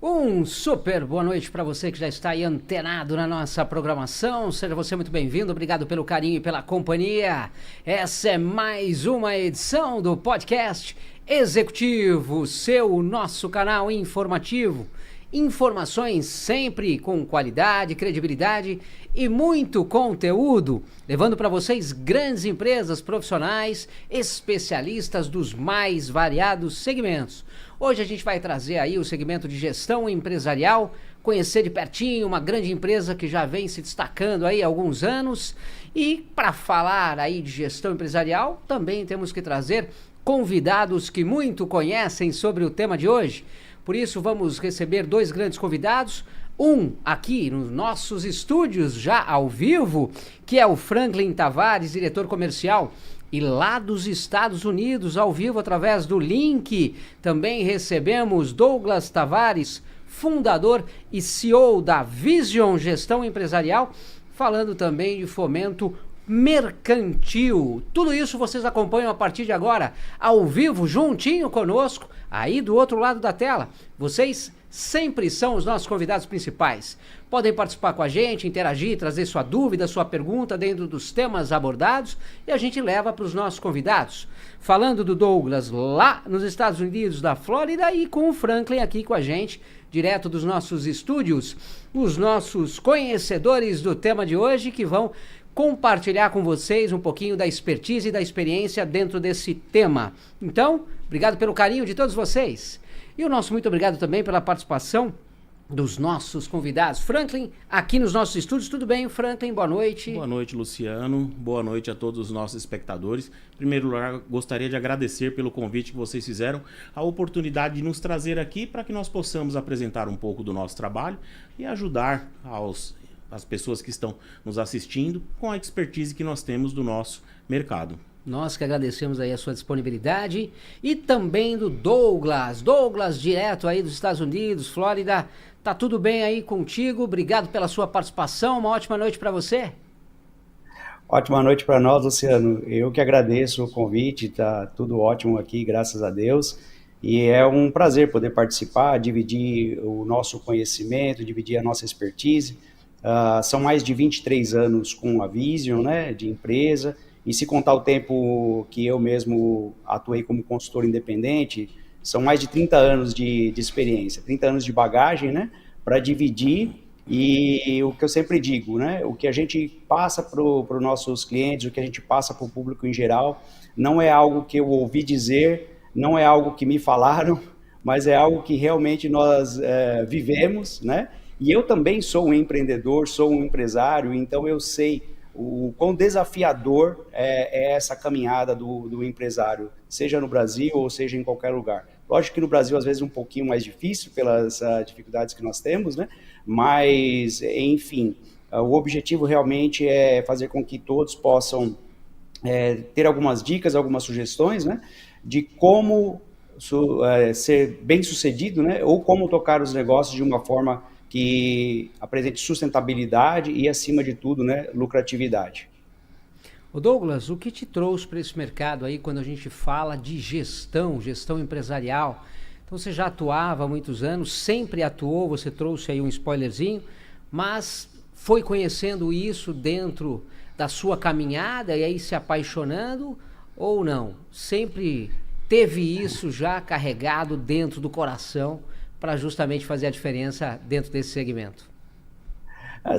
Um super boa noite para você que já está aí antenado na nossa programação. Seja você muito bem-vindo, obrigado pelo carinho e pela companhia. Essa é mais uma edição do podcast Executivo, nosso canal informativo. Informações sempre com qualidade, credibilidade e muito conteúdo, levando para vocês grandes empresas, profissionais, especialistas dos mais variados segmentos. Hoje a gente vai trazer aí o segmento de gestão empresarial, conhecer de pertinho uma grande empresa que já vem se destacando aí há alguns anos. E para falar aí de gestão empresarial, também temos que trazer convidados que muito conhecem sobre o tema de hoje. Por isso vamos receber dois grandes convidados, um aqui nos nossos estúdios já ao vivo, que é o Franklin Tavares, diretor comercial, e lá dos Estados Unidos, ao vivo através do link, também recebemos Douglas Tavares, fundador e CEO da Vision Gestão Empresarial, falando também de fomento mercantil. Tudo isso vocês acompanham a partir de agora, ao vivo, juntinho conosco, aí do outro lado da tela. Vocês sempre são os nossos convidados principais. Podem participar com a gente, interagir, trazer sua dúvida, sua pergunta dentro dos temas abordados e a gente leva para os nossos convidados. Falando do Douglas lá nos Estados Unidos da Flórida e com o Franklin aqui com a gente, direto dos nossos estúdios, os nossos conhecedores do tema de hoje que vão compartilhar com vocês um pouquinho da expertise e da experiência dentro desse tema. Então, obrigado pelo carinho de todos vocês. E o nosso muito obrigado também pela participação dos nossos convidados. Franklin, aqui nos nossos estúdios, tudo bem, Franklin? Boa noite. Boa noite, Luciano. Boa noite a todos os nossos espectadores. Em primeiro lugar, gostaria de agradecer pelo convite que vocês fizeram, a oportunidade de nos trazer aqui para que nós possamos apresentar um pouco do nosso trabalho e ajudar as pessoas que estão nos assistindo com a expertise que nós temos do nosso mercado. Nós que agradecemos aí a sua disponibilidade e também do Douglas. Douglas, direto aí dos Estados Unidos, Flórida. Tá tudo bem aí contigo? Obrigado pela sua participação. Uma ótima noite para você. Ótima noite para nós, Luciano. Eu que agradeço o convite, tá tudo ótimo aqui, graças a Deus. E é um prazer poder participar, dividir o nosso conhecimento, dividir a nossa expertise. São mais de 23 anos com a Vision, né, de empresa. E se contar o tempo que eu mesmo atuei como consultor independente, são mais de 30 anos de experiência, 30 anos de bagagem, né, para dividir. E o que eu sempre digo, né, o que a gente passa para os nossos clientes, o que a gente passa para o público em geral, não é algo que eu ouvi dizer, não é algo que me falaram, mas é algo que realmente nós vivemos, né? E eu também sou um empreendedor, sou um empresário, então eu sei o quão desafiador é essa caminhada do empresário, seja no Brasil ou seja em qualquer lugar. Lógico que no Brasil às vezes é um pouquinho mais difícil pelas dificuldades que nós temos, né? Mas, enfim, o objetivo realmente é fazer com que todos possam ter algumas dicas, algumas sugestões, né? De como ser bem-sucedido, né? Ou como tocar os negócios de uma forma que apresente sustentabilidade e, acima de tudo, né, lucratividade. Ô Douglas, o que te trouxe para esse mercado aí quando a gente fala de gestão empresarial? Então você já atuava há muitos anos, sempre atuou, você trouxe aí um spoilerzinho, mas foi conhecendo isso dentro da sua caminhada e aí se apaixonando ou não? Sempre teve isso já carregado dentro do coração para justamente fazer a diferença dentro desse segmento?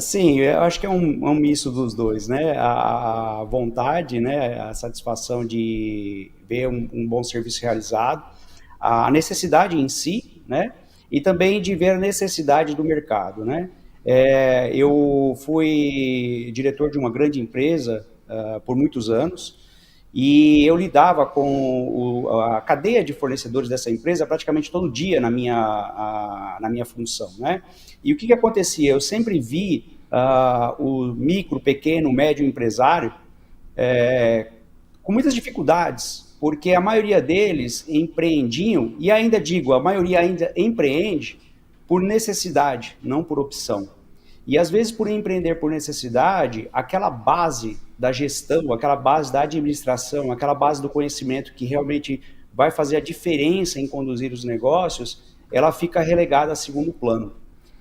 Sim, eu acho que é um misto dos dois, né? A vontade, né? A satisfação de ver um bom serviço realizado, a necessidade em si, né? E também de ver a necessidade do mercado, né? Eu fui diretor de uma grande empresa por muitos anos, e eu lidava com a cadeia de fornecedores dessa empresa praticamente todo dia na minha função, né? E o que acontecia? Eu sempre vi o micro, pequeno, médio empresário com muitas dificuldades, porque a maioria deles empreendiam, e ainda digo, a maioria ainda empreende por necessidade, não por opção. E às vezes, por empreender por necessidade, aquela base da gestão, aquela base da administração, aquela base do conhecimento que realmente vai fazer a diferença em conduzir os negócios, ela fica relegada a segundo plano.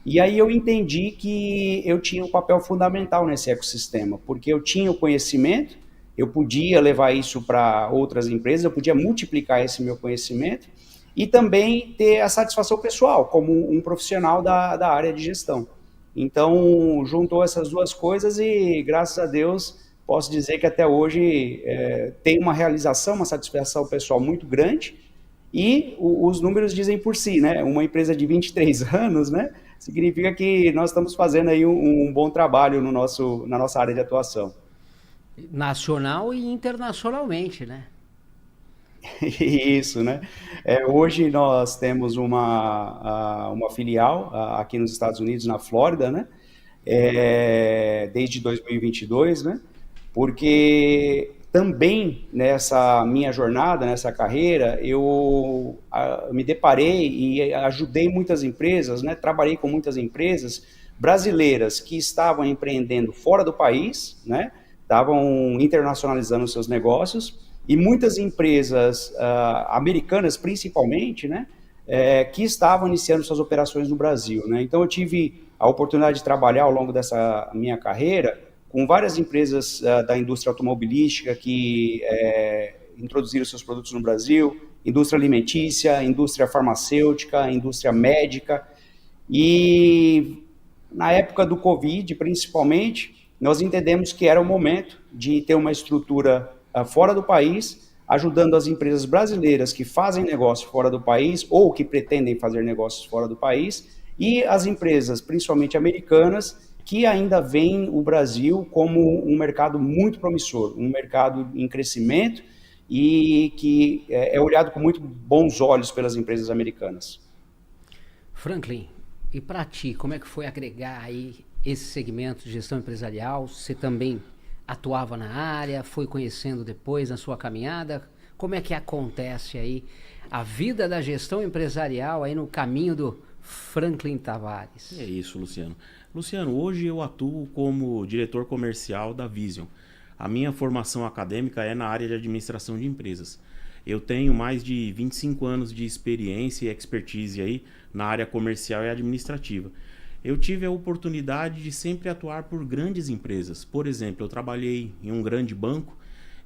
E aí eu entendi que eu tinha um papel fundamental nesse ecossistema, porque eu tinha o conhecimento, eu podia levar isso para outras empresas, eu podia multiplicar esse meu conhecimento e também ter a satisfação pessoal como um profissional da área de gestão. Então, juntou essas duas coisas e, graças a Deus, posso dizer que até hoje tem uma realização, uma satisfação pessoal muito grande e os números dizem por si, né? Uma empresa de 23 anos, né? Significa que nós estamos fazendo aí um bom trabalho na nossa área de atuação. Nacional e internacionalmente, né? Isso, né? Hoje nós temos uma filial aqui nos Estados Unidos, na Flórida, né? Desde 2022, né? Porque também nessa minha jornada, nessa carreira, eu me deparei e ajudei muitas empresas, né? Trabalhei com muitas empresas brasileiras que estavam empreendendo fora do país, né? Estavam internacionalizando seus negócios e muitas empresas americanas, principalmente, né? Que estavam iniciando suas operações no Brasil, né? Então eu tive a oportunidade de trabalhar ao longo dessa minha carreira com várias empresas da indústria automobilística que introduziram seus produtos no Brasil, indústria alimentícia, indústria farmacêutica, indústria médica. E na época do Covid, principalmente, nós entendemos que era o momento de ter uma estrutura fora do país, ajudando as empresas brasileiras que fazem negócio fora do país ou que pretendem fazer negócios fora do país e as empresas, principalmente americanas, que ainda veem o Brasil como um mercado muito promissor, um mercado em crescimento e que é olhado com muito bons olhos pelas empresas americanas. Franklin, e para ti, como é que foi agregar aí esse segmento de gestão empresarial? Você também atuava na área, foi conhecendo depois na sua caminhada? Como é que acontece aí a vida da gestão empresarial aí no caminho do Franklin Tavares? É isso, Luciano. Luciano, hoje eu atuo como diretor comercial da Vision. A minha formação acadêmica é na área de administração de empresas. Eu tenho mais de 25 anos de experiência e expertise aí na área comercial e administrativa. Eu tive a oportunidade de sempre atuar por grandes empresas. Por exemplo, eu trabalhei em um grande banco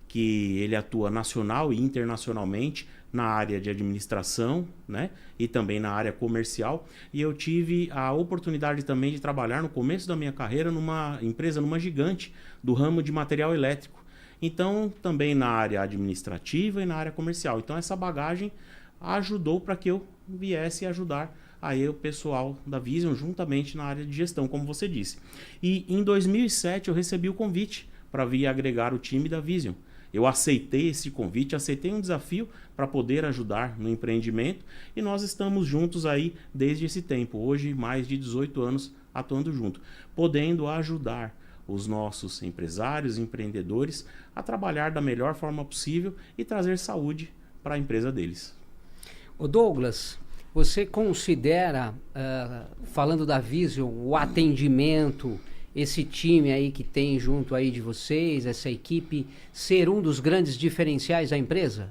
que ele atua nacional e internacionalmente na área de administração, né? E também na área comercial. E eu tive a oportunidade também de trabalhar no começo da minha carreira numa empresa, numa gigante do ramo de material elétrico. Então, também na área administrativa e na área comercial. Então, essa bagagem ajudou para que eu viesse ajudar aí o pessoal da Vision juntamente na área de gestão, como você disse. E em 2007 eu recebi o convite para vir agregar o time da Vision. Eu aceitei esse convite, aceitei um desafio para poder ajudar no empreendimento e nós estamos juntos aí desde esse tempo. Hoje, mais de 18 anos atuando junto, podendo ajudar os nossos empresários, empreendedores a trabalhar da melhor forma possível e trazer saúde para a empresa deles. Ô Douglas, você considera, falando da Vision, o atendimento, esse time aí que tem junto aí de vocês, essa equipe, ser um dos grandes diferenciais da empresa?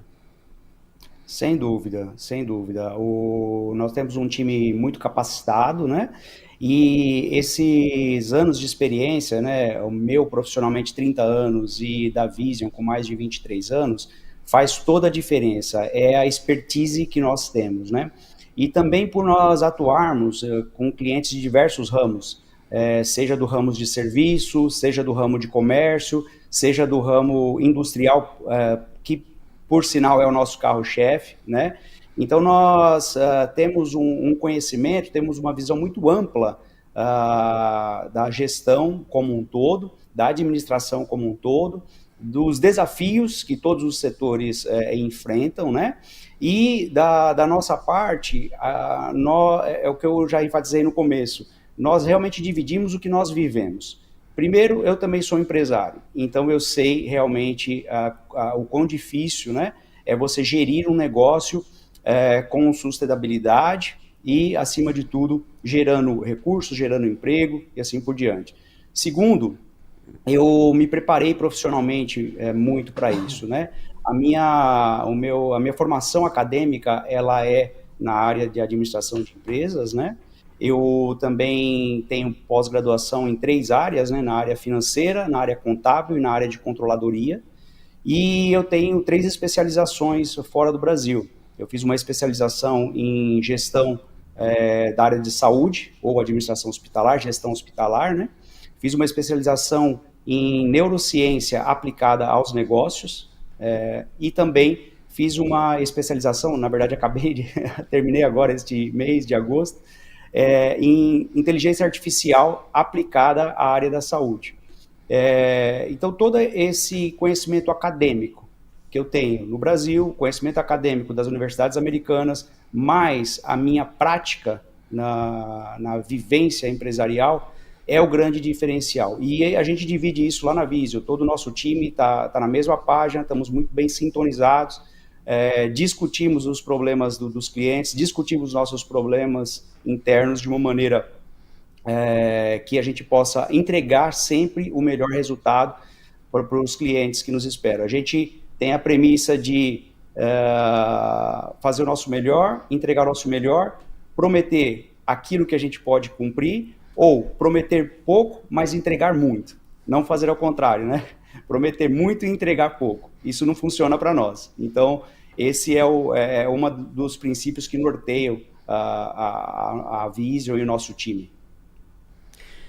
Sem dúvida, sem dúvida. Nós temos um time muito capacitado, né? E esses anos de experiência, né? O meu profissionalmente 30 anos e da Vision com mais de 23 anos, faz toda a diferença. É a expertise que nós temos, né? E também por nós atuarmos com clientes de diversos ramos, seja do ramo de serviço, seja do ramo de comércio, seja do ramo industrial, que por sinal é o nosso carro-chefe, né? Então nós temos um conhecimento, temos uma visão muito ampla da gestão como um todo, da administração como um todo, dos desafios que todos os setores enfrentam, né? E da nossa parte, é o que eu já enfatizei no começo, nós realmente dividimos o que nós vivemos. Primeiro, eu também sou empresário, então eu sei realmente o quão difícil, né, é você gerir um negócio com sustentabilidade e, acima de tudo, gerando recursos, gerando emprego e assim por diante. Segundo, eu me preparei profissionalmente muito para isso, né? A minha formação acadêmica, ela é na área de administração de empresas, né? Eu também tenho pós-graduação em 3 áreas, né? Na área financeira, na área contábil e na área de controladoria. E eu tenho 3 especializações fora do Brasil. Eu fiz uma especialização em gestão da área de saúde, ou administração hospitalar, gestão hospitalar, né? Fiz uma especialização em neurociência aplicada aos negócios, e também fiz uma especialização, na verdade terminei agora este mês de agosto, em inteligência artificial aplicada à área da saúde. Então, todo esse conhecimento acadêmico que eu tenho no Brasil, conhecimento acadêmico das universidades americanas, mais a minha prática na vivência empresarial, é o grande diferencial. E a gente divide isso lá na Visio. Todo o nosso time está na mesma página, estamos muito bem sintonizados, discutimos os problemas dos clientes, discutimos os nossos problemas internos de uma maneira que a gente possa entregar sempre o melhor resultado para os clientes que nos esperam. A gente tem a premissa de fazer o nosso melhor, entregar o nosso melhor, prometer aquilo que a gente pode cumprir, ou prometer pouco, mas entregar muito. Não fazer ao contrário, né? Prometer muito e entregar pouco. Isso não funciona para nós. Então, esse é um dos princípios que norteiam a Visio e o nosso time.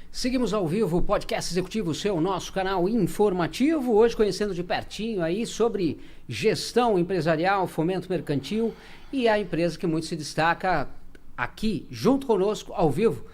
Seguimos ao vivo o Podcast Executivo, seu nosso canal informativo, hoje conhecendo de pertinho aí sobre gestão empresarial, fomento mercantil e a empresa que muito se destaca aqui, junto conosco, ao vivo,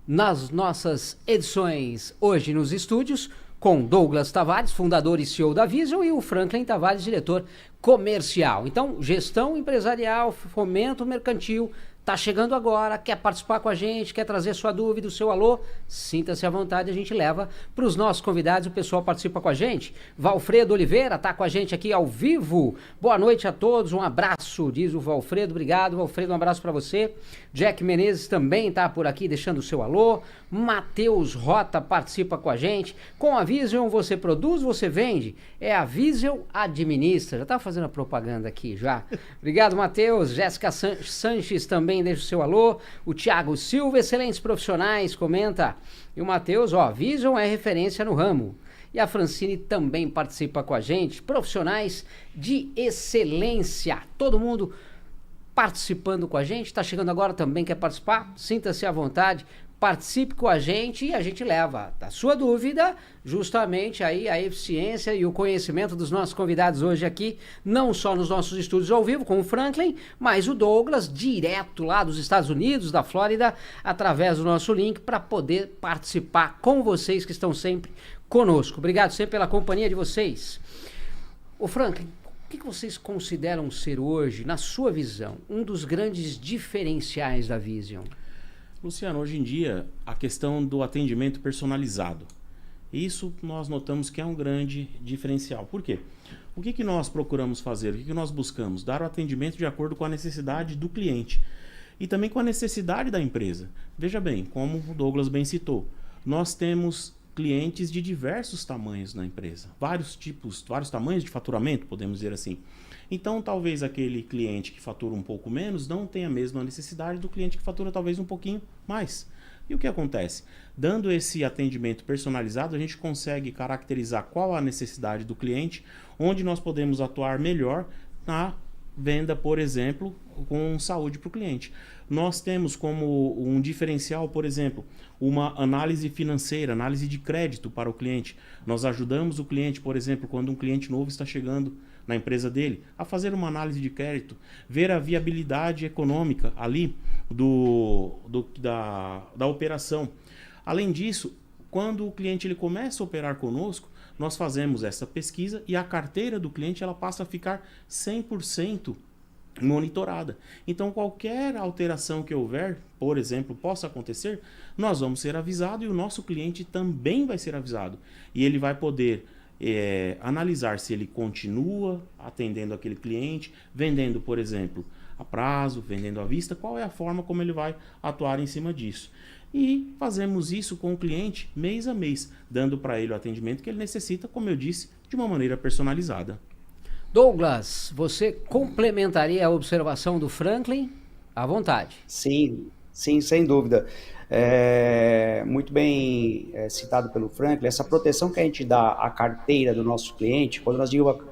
nas nossas edições hoje nos estúdios, com Douglas Tavares, fundador e CEO da Visio, e o Franklin Tavares, diretor comercial. Então, gestão empresarial, fomento mercantil, tá chegando agora, quer participar com a gente, quer trazer sua dúvida, o seu alô, sinta-se à vontade, a gente leva para os nossos convidados, o pessoal participa com a gente. Valfredo Oliveira tá com a gente aqui ao vivo. Boa noite a todos, um abraço, diz o Valfredo. Obrigado, Valfredo, um abraço para você. Jack Menezes também tá por aqui deixando o seu alô. Matheus Rota participa com a gente. Com a Vision você produz, você vende. É a Vision administra. Já tá fazendo a propaganda aqui já. Obrigado, Matheus. Jéssica Sanches também deixa o seu alô. O Thiago Silva, excelentes profissionais, comenta. E o Matheus, Vision é referência no ramo. E a Francine também participa com a gente. Profissionais de excelência. Todo mundo participando com a gente. Está chegando agora também, quer participar? Sinta-se à vontade. Participe com a gente e a gente leva a sua dúvida, justamente aí a eficiência e o conhecimento dos nossos convidados hoje aqui, não só nos nossos estúdios ao vivo com o Franklin, mas o Douglas, direto lá dos Estados Unidos, da Flórida, através do nosso link, para poder participar com vocês que estão sempre conosco. Obrigado sempre pela companhia de vocês. Ô Franklin, o que vocês consideram ser hoje, na sua visão, um dos grandes diferenciais da Vision? Luciano, hoje em dia, a questão do atendimento personalizado. Isso nós notamos que é um grande diferencial. Por quê? O que nós procuramos fazer? O que nós buscamos? Dar o atendimento de acordo com a necessidade do cliente e também com a necessidade da empresa. Veja bem, como o Douglas bem citou, nós temos clientes de diversos tamanhos na empresa. Vários tamanhos de faturamento, podemos dizer assim. Então, talvez aquele cliente que fatura um pouco menos não tenha a mesma necessidade do cliente que fatura talvez um pouquinho mais. E o que acontece? Dando esse atendimento personalizado, a gente consegue caracterizar qual a necessidade do cliente, onde nós podemos atuar melhor na venda, por exemplo, com saúde para o cliente. Nós temos como um diferencial, por exemplo, uma análise financeira, análise de crédito para o cliente. Nós ajudamos o cliente, por exemplo, quando um cliente novo está chegando na empresa dele, a fazer uma análise de crédito, ver a viabilidade econômica ali da operação. Além disso, quando o cliente ele começa a operar conosco, nós fazemos essa pesquisa e a carteira do cliente ela passa a ficar 100% monitorada. Então, qualquer alteração que houver, por exemplo, possa acontecer, nós vamos ser avisados e o nosso cliente também vai ser avisado. E ele vai poder analisar se ele continua atendendo aquele cliente, vendendo, por exemplo, a prazo, vendendo à vista, qual é a forma como ele vai atuar em cima disso. E fazemos isso com o cliente mês a mês, dando para ele o atendimento que ele necessita, como eu disse, de uma maneira personalizada. Douglas, você complementaria a observação do Franklin? À vontade. Sim, sim, sem dúvida. Muito bem citado pelo Franklin, essa proteção que a gente dá à carteira do nosso cliente, quando nós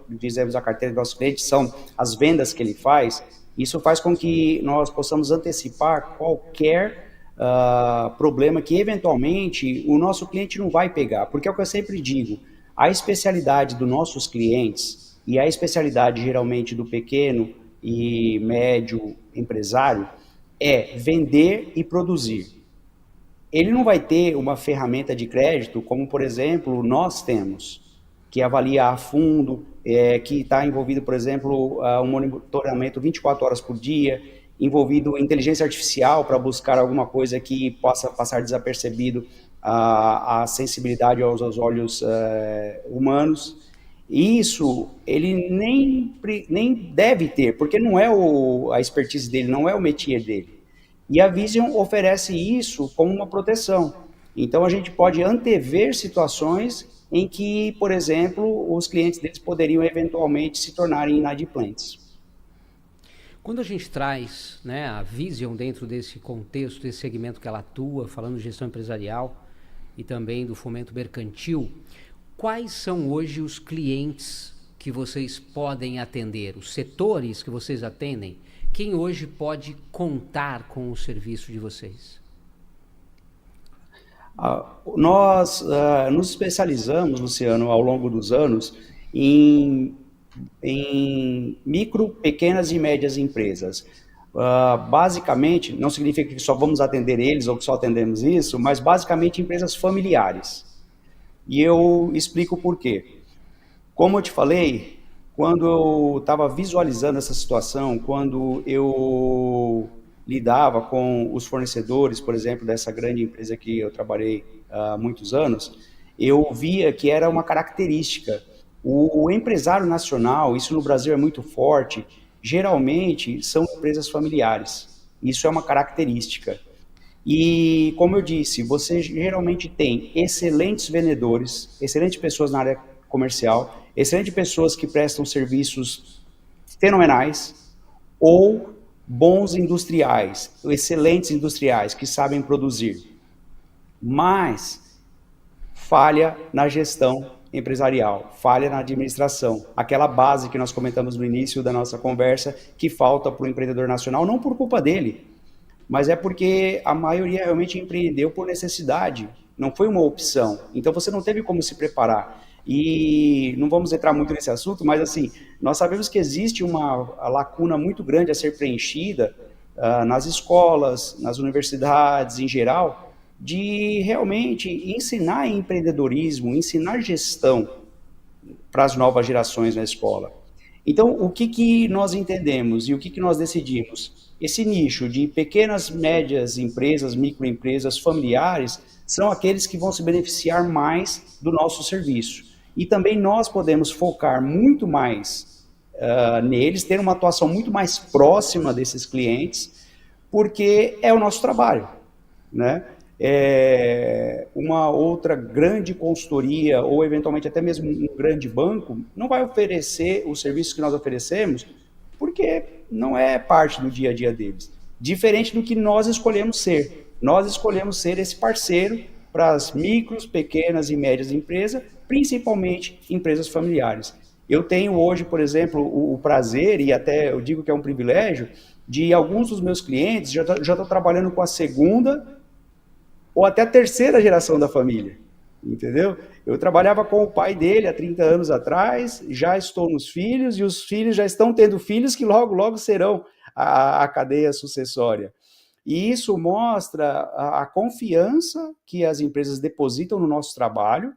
dizemos a carteira do nosso cliente, são as vendas que ele faz, isso faz com que nós possamos antecipar qualquer problema que eventualmente o nosso cliente não vai pegar, porque é o que eu sempre digo, a especialidade dos nossos clientes e a especialidade geralmente do pequeno e médio empresário é vender e produzir. Ele não vai ter uma ferramenta de crédito como, por exemplo, nós temos, que avalia a fundo, que está envolvido, por exemplo, um monitoramento 24 horas por dia, envolvido inteligência artificial para buscar alguma coisa que possa passar desapercebido a sensibilidade aos olhos humanos. Isso ele nem deve ter, porque não é a expertise dele, não é o métier dele. E a Vision oferece isso como uma proteção. Então, a gente pode antever situações em que, por exemplo, os clientes deles poderiam eventualmente se tornarem inadimplentes. Quando a gente traz, né, a Vision dentro desse contexto, desse segmento que ela atua, falando de gestão empresarial e também do fomento mercantil, quais são hoje os clientes que vocês podem atender, os setores que vocês atendem? Quem hoje pode contar com o serviço de vocês? Nós nos especializamos, Luciano, ao longo dos anos, em micro, pequenas e médias empresas. Basicamente, não significa que só vamos atender eles ou que só atendemos isso, mas basicamente empresas familiares. E eu explico por quê. Como eu te falei, quando eu estava visualizando essa situação, quando eu lidava com os fornecedores, por exemplo, dessa grande empresa que eu trabalhei há muitos anos, eu via que era uma característica. O empresário nacional, isso no Brasil é muito forte, geralmente são empresas familiares. Isso é uma característica. E, como eu disse, você geralmente tem excelentes vendedores, excelentes pessoas na área comercial, excelentes pessoas que prestam serviços fenomenais, ou bons industriais, excelentes industriais que sabem produzir, mas falha na gestão empresarial, falha na administração, aquela base que nós comentamos no início da nossa conversa, que falta para o empreendedor nacional, não por culpa dele, mas é porque a maioria realmente empreendeu por necessidade, não foi uma opção, então você não teve como se preparar. E não vamos entrar muito nesse assunto, mas assim, nós sabemos que existe uma lacuna muito grande a ser preenchida nas escolas, nas universidades em geral, de realmente ensinar empreendedorismo, ensinar gestão para as novas gerações na escola. Então, o que nós entendemos e o que nós decidimos? Esse nicho de pequenas, médias empresas, microempresas familiares, são aqueles que vão se beneficiar mais do nosso serviço. E também nós podemos focar muito mais neles, ter uma atuação muito mais próxima desses clientes, porque é o nosso trabalho, né? Uma outra grande consultoria, ou eventualmente até mesmo um grande banco, não vai oferecer os serviços que nós oferecemos, porque não é parte do dia a dia deles. Diferente do que nós escolhemos ser. Nós escolhemos ser esse parceiro para as micros, pequenas e médias empresas, principalmente empresas familiares. Eu tenho hoje, por exemplo, o prazer, e até eu digo que é um privilégio, de alguns dos meus clientes já estou trabalhando com a segunda ou até a terceira geração da família, entendeu? Eu trabalhava com o pai dele há 30 anos atrás, já estou nos filhos, e os filhos já estão tendo filhos que logo, logo serão a cadeia sucessória. E isso mostra a confiança que as empresas depositam no nosso trabalho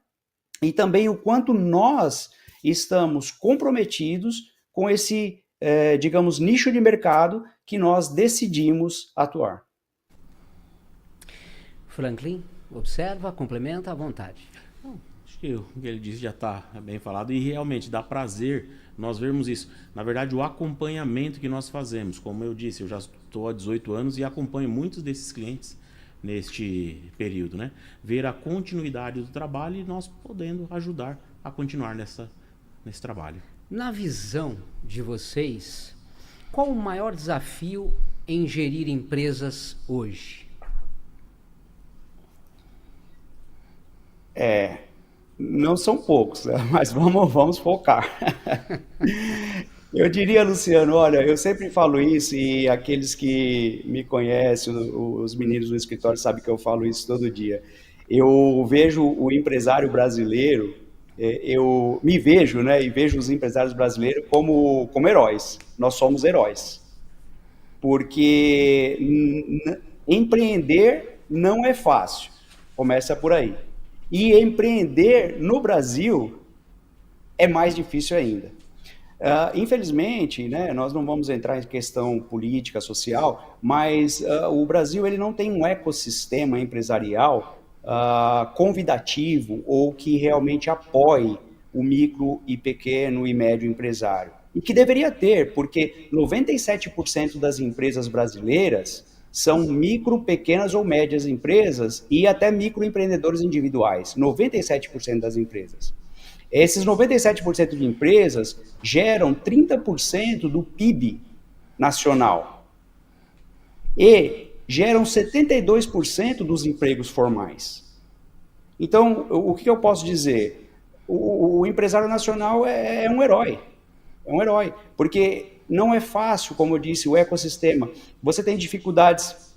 e também o quanto nós estamos comprometidos com esse, digamos, nicho de mercado que nós decidimos atuar. Franklin, observa, complementa à vontade. Acho que o que ele disse já está bem falado e realmente dá prazer nós vermos isso. Na verdade, o acompanhamento que nós fazemos, como eu disse, eu já estou há 18 anos e acompanho muitos desses clientes neste período, né? Ver a continuidade do trabalho e nós podendo ajudar a continuar nesse trabalho. Na visão de vocês, qual o maior desafio em gerir empresas hoje? Não são poucos, né? Mas vamos focar. Eu diria, Luciano, olha, eu sempre falo isso e aqueles que me conhecem, os meninos do escritório sabem que eu falo isso todo dia. Eu vejo o empresário brasileiro, eu me vejo, né, e vejo os empresários brasileiros como heróis. Nós somos heróis. Porque empreender não é fácil, começa por aí. E empreender no Brasil é mais difícil ainda. Infelizmente, né, nós não vamos entrar em questão política, social, mas o Brasil ele não tem um ecossistema empresarial convidativo ou que realmente apoie o micro e pequeno e médio empresário. E que deveria ter, porque 97% das empresas brasileiras são micro, pequenas ou médias empresas e até microempreendedores individuais, 97% das empresas. Esses 97% de empresas geram 30% do PIB nacional e geram 72% dos empregos formais. Então, o que eu posso dizer? O empresário nacional é um herói. É um herói, porque não é fácil, como eu disse, o ecossistema. Você tem dificuldades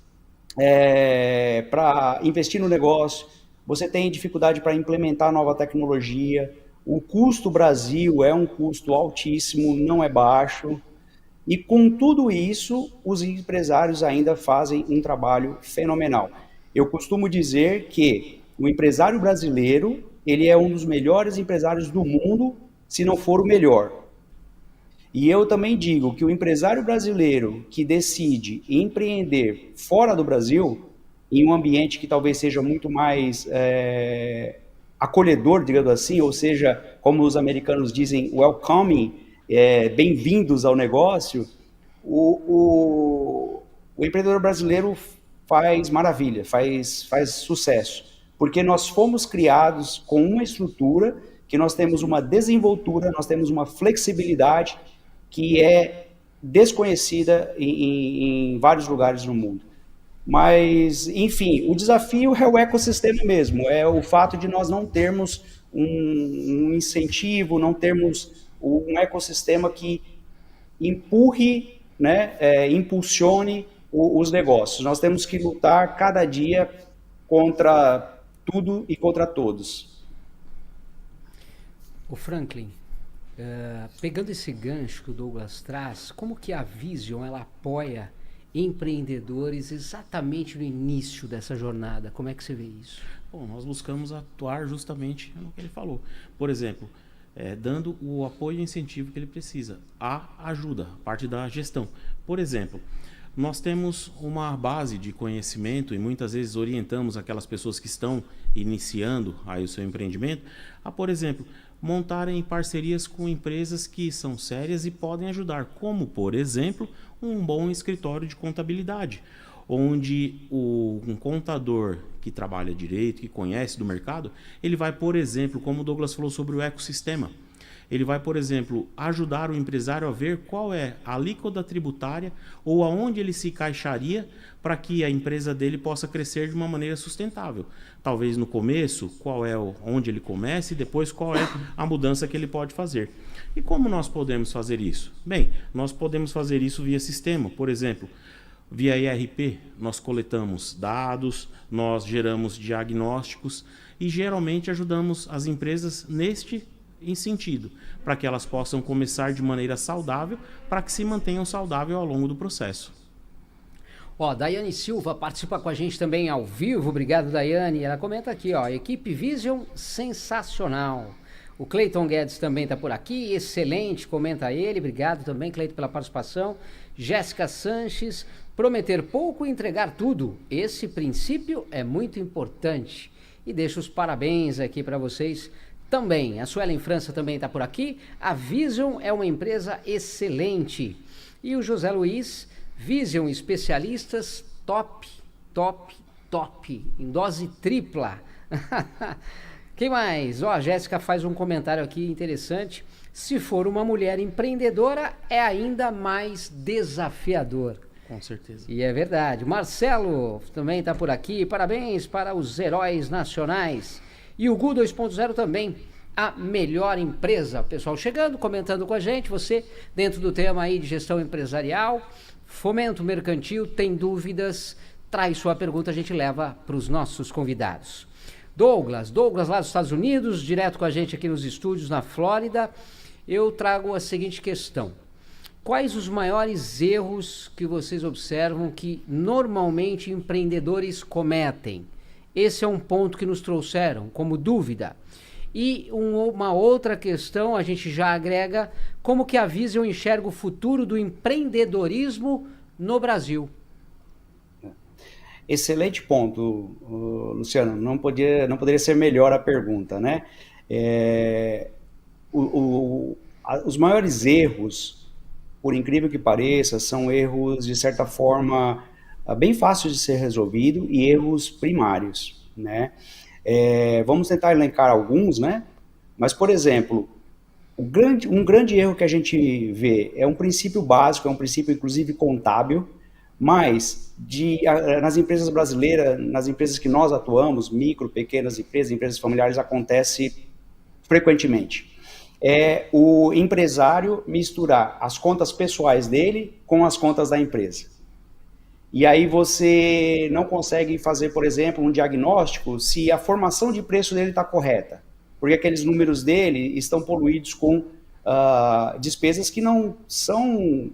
para investir no negócio, você tem dificuldade para implementar nova tecnologia, o custo Brasil é um custo altíssimo, não é baixo, e com tudo isso, os empresários ainda fazem um trabalho fenomenal. Eu costumo dizer que o empresário brasileiro, ele é um dos melhores empresários do mundo, se não for o melhor. E eu também digo que o empresário brasileiro que decide empreender fora do Brasil, em um ambiente que talvez seja muito mais acolhedor, digamos assim, ou seja, como os americanos dizem, welcoming, bem-vindos ao negócio, o empreendedor brasileiro faz maravilha, faz sucesso, porque nós fomos criados com uma estrutura que nós temos uma desenvoltura, nós temos uma flexibilidade que é desconhecida em vários lugares no mundo. Mas, enfim, o desafio é o ecossistema mesmo, é o fato de nós não termos um incentivo, não termos um ecossistema que empurre, né, impulsione os negócios. Nós temos que lutar cada dia contra tudo e contra todos. O Franklin, pegando esse gancho que o Douglas traz, como que a Vision ela apoia empreendedores exatamente no início dessa jornada? Como é que você vê isso? Bom, nós buscamos atuar justamente no que ele falou. Por exemplo, dando o apoio e incentivo que ele precisa. A ajuda, a parte da gestão. Por exemplo, nós temos uma base de conhecimento e muitas vezes orientamos aquelas pessoas que estão iniciando aí o seu empreendimento a, por exemplo, montarem parcerias com empresas que são sérias e podem ajudar, como, por exemplo, um bom escritório de contabilidade, onde um contador que trabalha direito, que conhece do mercado, ele vai, por exemplo, como o Douglas falou sobre o ecossistema, ele vai, por exemplo, ajudar o empresário a ver qual é a alíquota tributária ou aonde ele se encaixaria para que a empresa dele possa crescer de uma maneira sustentável. Talvez no começo, onde ele começa e depois qual é a mudança que ele pode fazer. E como nós podemos fazer isso? Bem, nós podemos fazer isso via sistema, por exemplo, via ERP, nós coletamos dados, nós geramos diagnósticos e geralmente ajudamos as empresas em sentido, para que elas possam começar de maneira saudável, para que se mantenham saudáveis ao longo do processo. Daiane Silva participa com a gente também ao vivo. Obrigado, Daiane. Ela comenta aqui, equipe Vision sensacional. O Cleiton Guedes também está por aqui, excelente, comenta ele. Obrigado também, Cleiton, pela participação. Jéssica Sanches, prometer pouco e entregar tudo. Esse princípio é muito importante. E deixo os parabéns aqui para vocês também. A Suelen França também está por aqui. A Vision é uma empresa excelente. E o José Luiz, Vision especialistas top, em dose tripla. Quem mais? A Jéssica faz um comentário aqui interessante. Se for uma mulher empreendedora, é ainda mais desafiador. Com certeza. E é verdade. Marcelo também está por aqui. Parabéns para os heróis nacionais. E o Gu 2.0 também. A melhor empresa. Pessoal chegando, comentando com a gente. Você, dentro do tema aí de gestão empresarial, fomento mercantil, tem dúvidas? Traz sua pergunta, a gente leva para os nossos convidados. Douglas lá dos Estados Unidos, direto com a gente aqui nos estúdios na Flórida. Eu trago a seguinte questão. Quais os maiores erros que vocês observam que normalmente empreendedores cometem? Esse é um ponto que nos trouxeram como dúvida. E uma outra questão, a gente já agrega, como que a Vision enxerga o futuro do empreendedorismo no Brasil? Excelente ponto, Luciano. Não poderia ser melhor a pergunta, né? Os maiores erros, por incrível que pareça, são erros, de certa forma, bem fáceis de ser resolvido e erros primários, né? Vamos tentar elencar alguns, né? Mas, por exemplo, um grande erro que a gente vê é um princípio básico, é um princípio, inclusive, contábil, mas nas empresas brasileiras, nas empresas que nós atuamos, micro, pequenas empresas, empresas familiares, acontece frequentemente. É o empresário misturar as contas pessoais dele com as contas da empresa. E aí você não consegue fazer, por exemplo, um diagnóstico se a formação de preço dele está correta, porque aqueles números dele estão poluídos com despesas que não são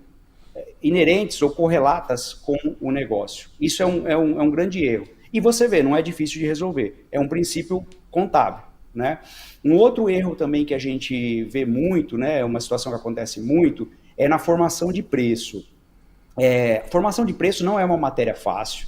inerentes ou correlatas com o negócio. Isso é um grande erro. E você vê, não é difícil de resolver, é um princípio contábil, né? Um outro erro também que a gente vê muito, né, uma situação que acontece muito, é na formação de preço. Formação de preço não é uma matéria fácil,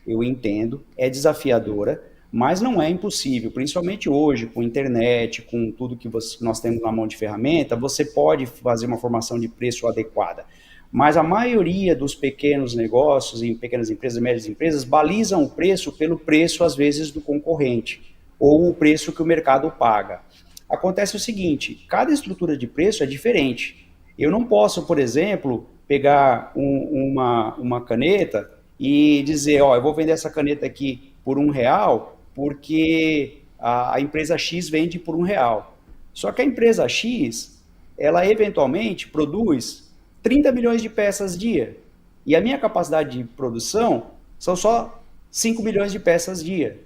eu entendo, é desafiadora, mas não é impossível, principalmente hoje, com internet, com tudo que nós temos na mão de ferramenta, você pode fazer uma formação de preço adequada. Mas a maioria dos pequenos negócios, em pequenas empresas, médias empresas, balizam o preço pelo preço, às vezes, do concorrente, ou o preço que o mercado paga. Acontece o seguinte, cada estrutura de preço é diferente. Eu não posso, por exemplo, pegar uma caneta e dizer, eu vou vender essa caneta aqui por R$1, porque a empresa X vende por R$1. Só que a empresa X, ela eventualmente produz 30 milhões de peças dia. E a minha capacidade de produção são só 5 milhões de peças dia.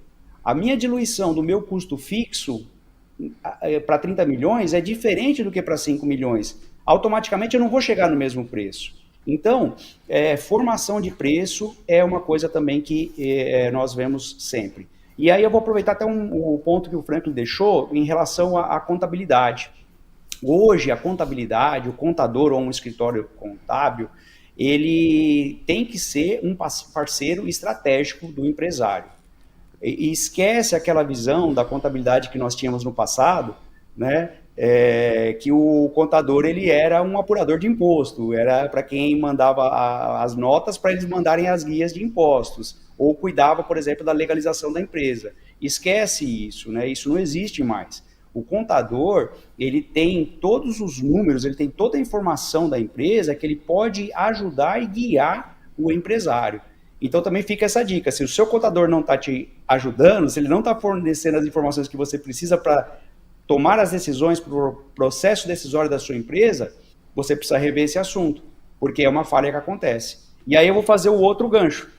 A minha diluição do meu custo fixo para 30 milhões é diferente do que para 5 milhões. Automaticamente eu não vou chegar no mesmo preço. Então, formação de preço é uma coisa também que nós vemos sempre. E aí eu vou aproveitar até o ponto que o Franklin deixou em relação à contabilidade. Hoje, a contabilidade, o contador ou um escritório contábil, ele tem que ser um parceiro estratégico do empresário. E esquece aquela visão da contabilidade que nós tínhamos no passado, né? Que o contador ele era um apurador de imposto, era para quem mandava as notas para eles mandarem as guias de impostos, ou cuidava, por exemplo, da legalização da empresa. Esquece isso, né? Isso não existe mais. O contador, ele tem todos os números, ele tem toda a informação da empresa que ele pode ajudar e guiar o empresário. Então também fica essa dica, se o seu contador não está te ajudando, se ele não está fornecendo as informações que você precisa para tomar as decisões para o processo decisório da sua empresa, você precisa rever esse assunto, porque é uma falha que acontece. E aí eu vou fazer o outro gancho.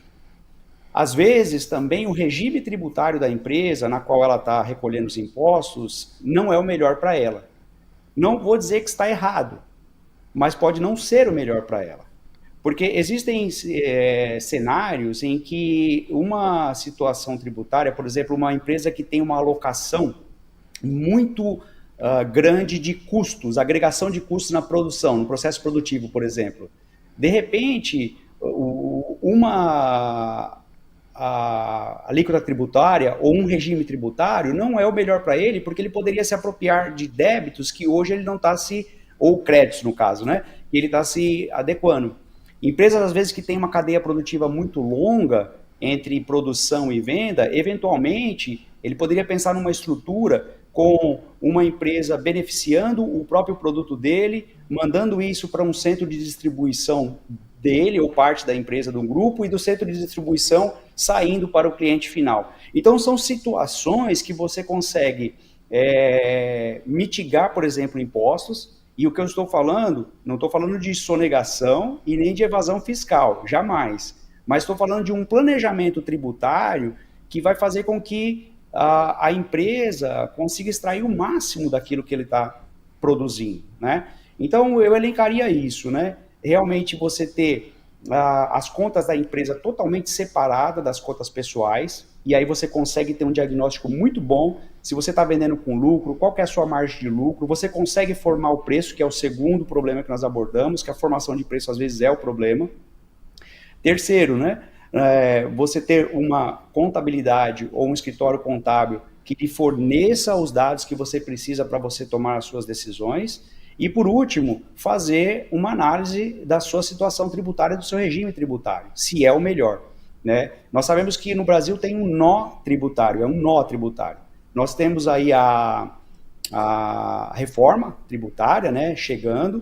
Às vezes, também o regime tributário da empresa, na qual ela está recolhendo os impostos, não é o melhor para ela. Não vou dizer que está errado, mas pode não ser o melhor para ela. Porque existem cenários em que uma situação tributária, por exemplo, uma empresa que tem uma alocação muito grande de custos, agregação de custos na produção, no processo produtivo, por exemplo. De repente, a alíquota tributária ou um regime tributário não é o melhor para ele, porque ele poderia se apropriar de débitos que hoje ele não está ou créditos no caso, né? Que ele está se adequando. Empresas, às vezes, que têm uma cadeia produtiva muito longa entre produção e venda, eventualmente, ele poderia pensar numa estrutura com uma empresa beneficiando o próprio produto dele, mandando isso para um centro de distribuição dele ou parte da empresa do grupo e do centro de distribuição saindo para o cliente final. Então, são situações que você consegue mitigar, por exemplo, impostos. E o que eu estou falando, não estou falando de sonegação e nem de evasão fiscal, jamais. Mas estou falando de um planejamento tributário que vai fazer com que a empresa consiga extrair o máximo daquilo que ele está produzindo, né? Então, eu elencaria isso, né? Realmente você ter as contas da empresa totalmente separadas das contas pessoais, e aí você consegue ter um diagnóstico muito bom. Se você está vendendo com lucro, qual que é a sua margem de lucro, você consegue formar o preço, que é o segundo problema que nós abordamos, que a formação de preço às vezes é o problema. Terceiro, né? Você ter uma contabilidade ou um escritório contábil que lhe forneça os dados que você precisa para você tomar as suas decisões. E, por último, fazer uma análise da sua situação tributária, do seu regime tributário, se é o melhor, né? Nós sabemos que no Brasil tem um nó tributário, é um nó tributário. Nós temos aí a reforma tributária, né, chegando,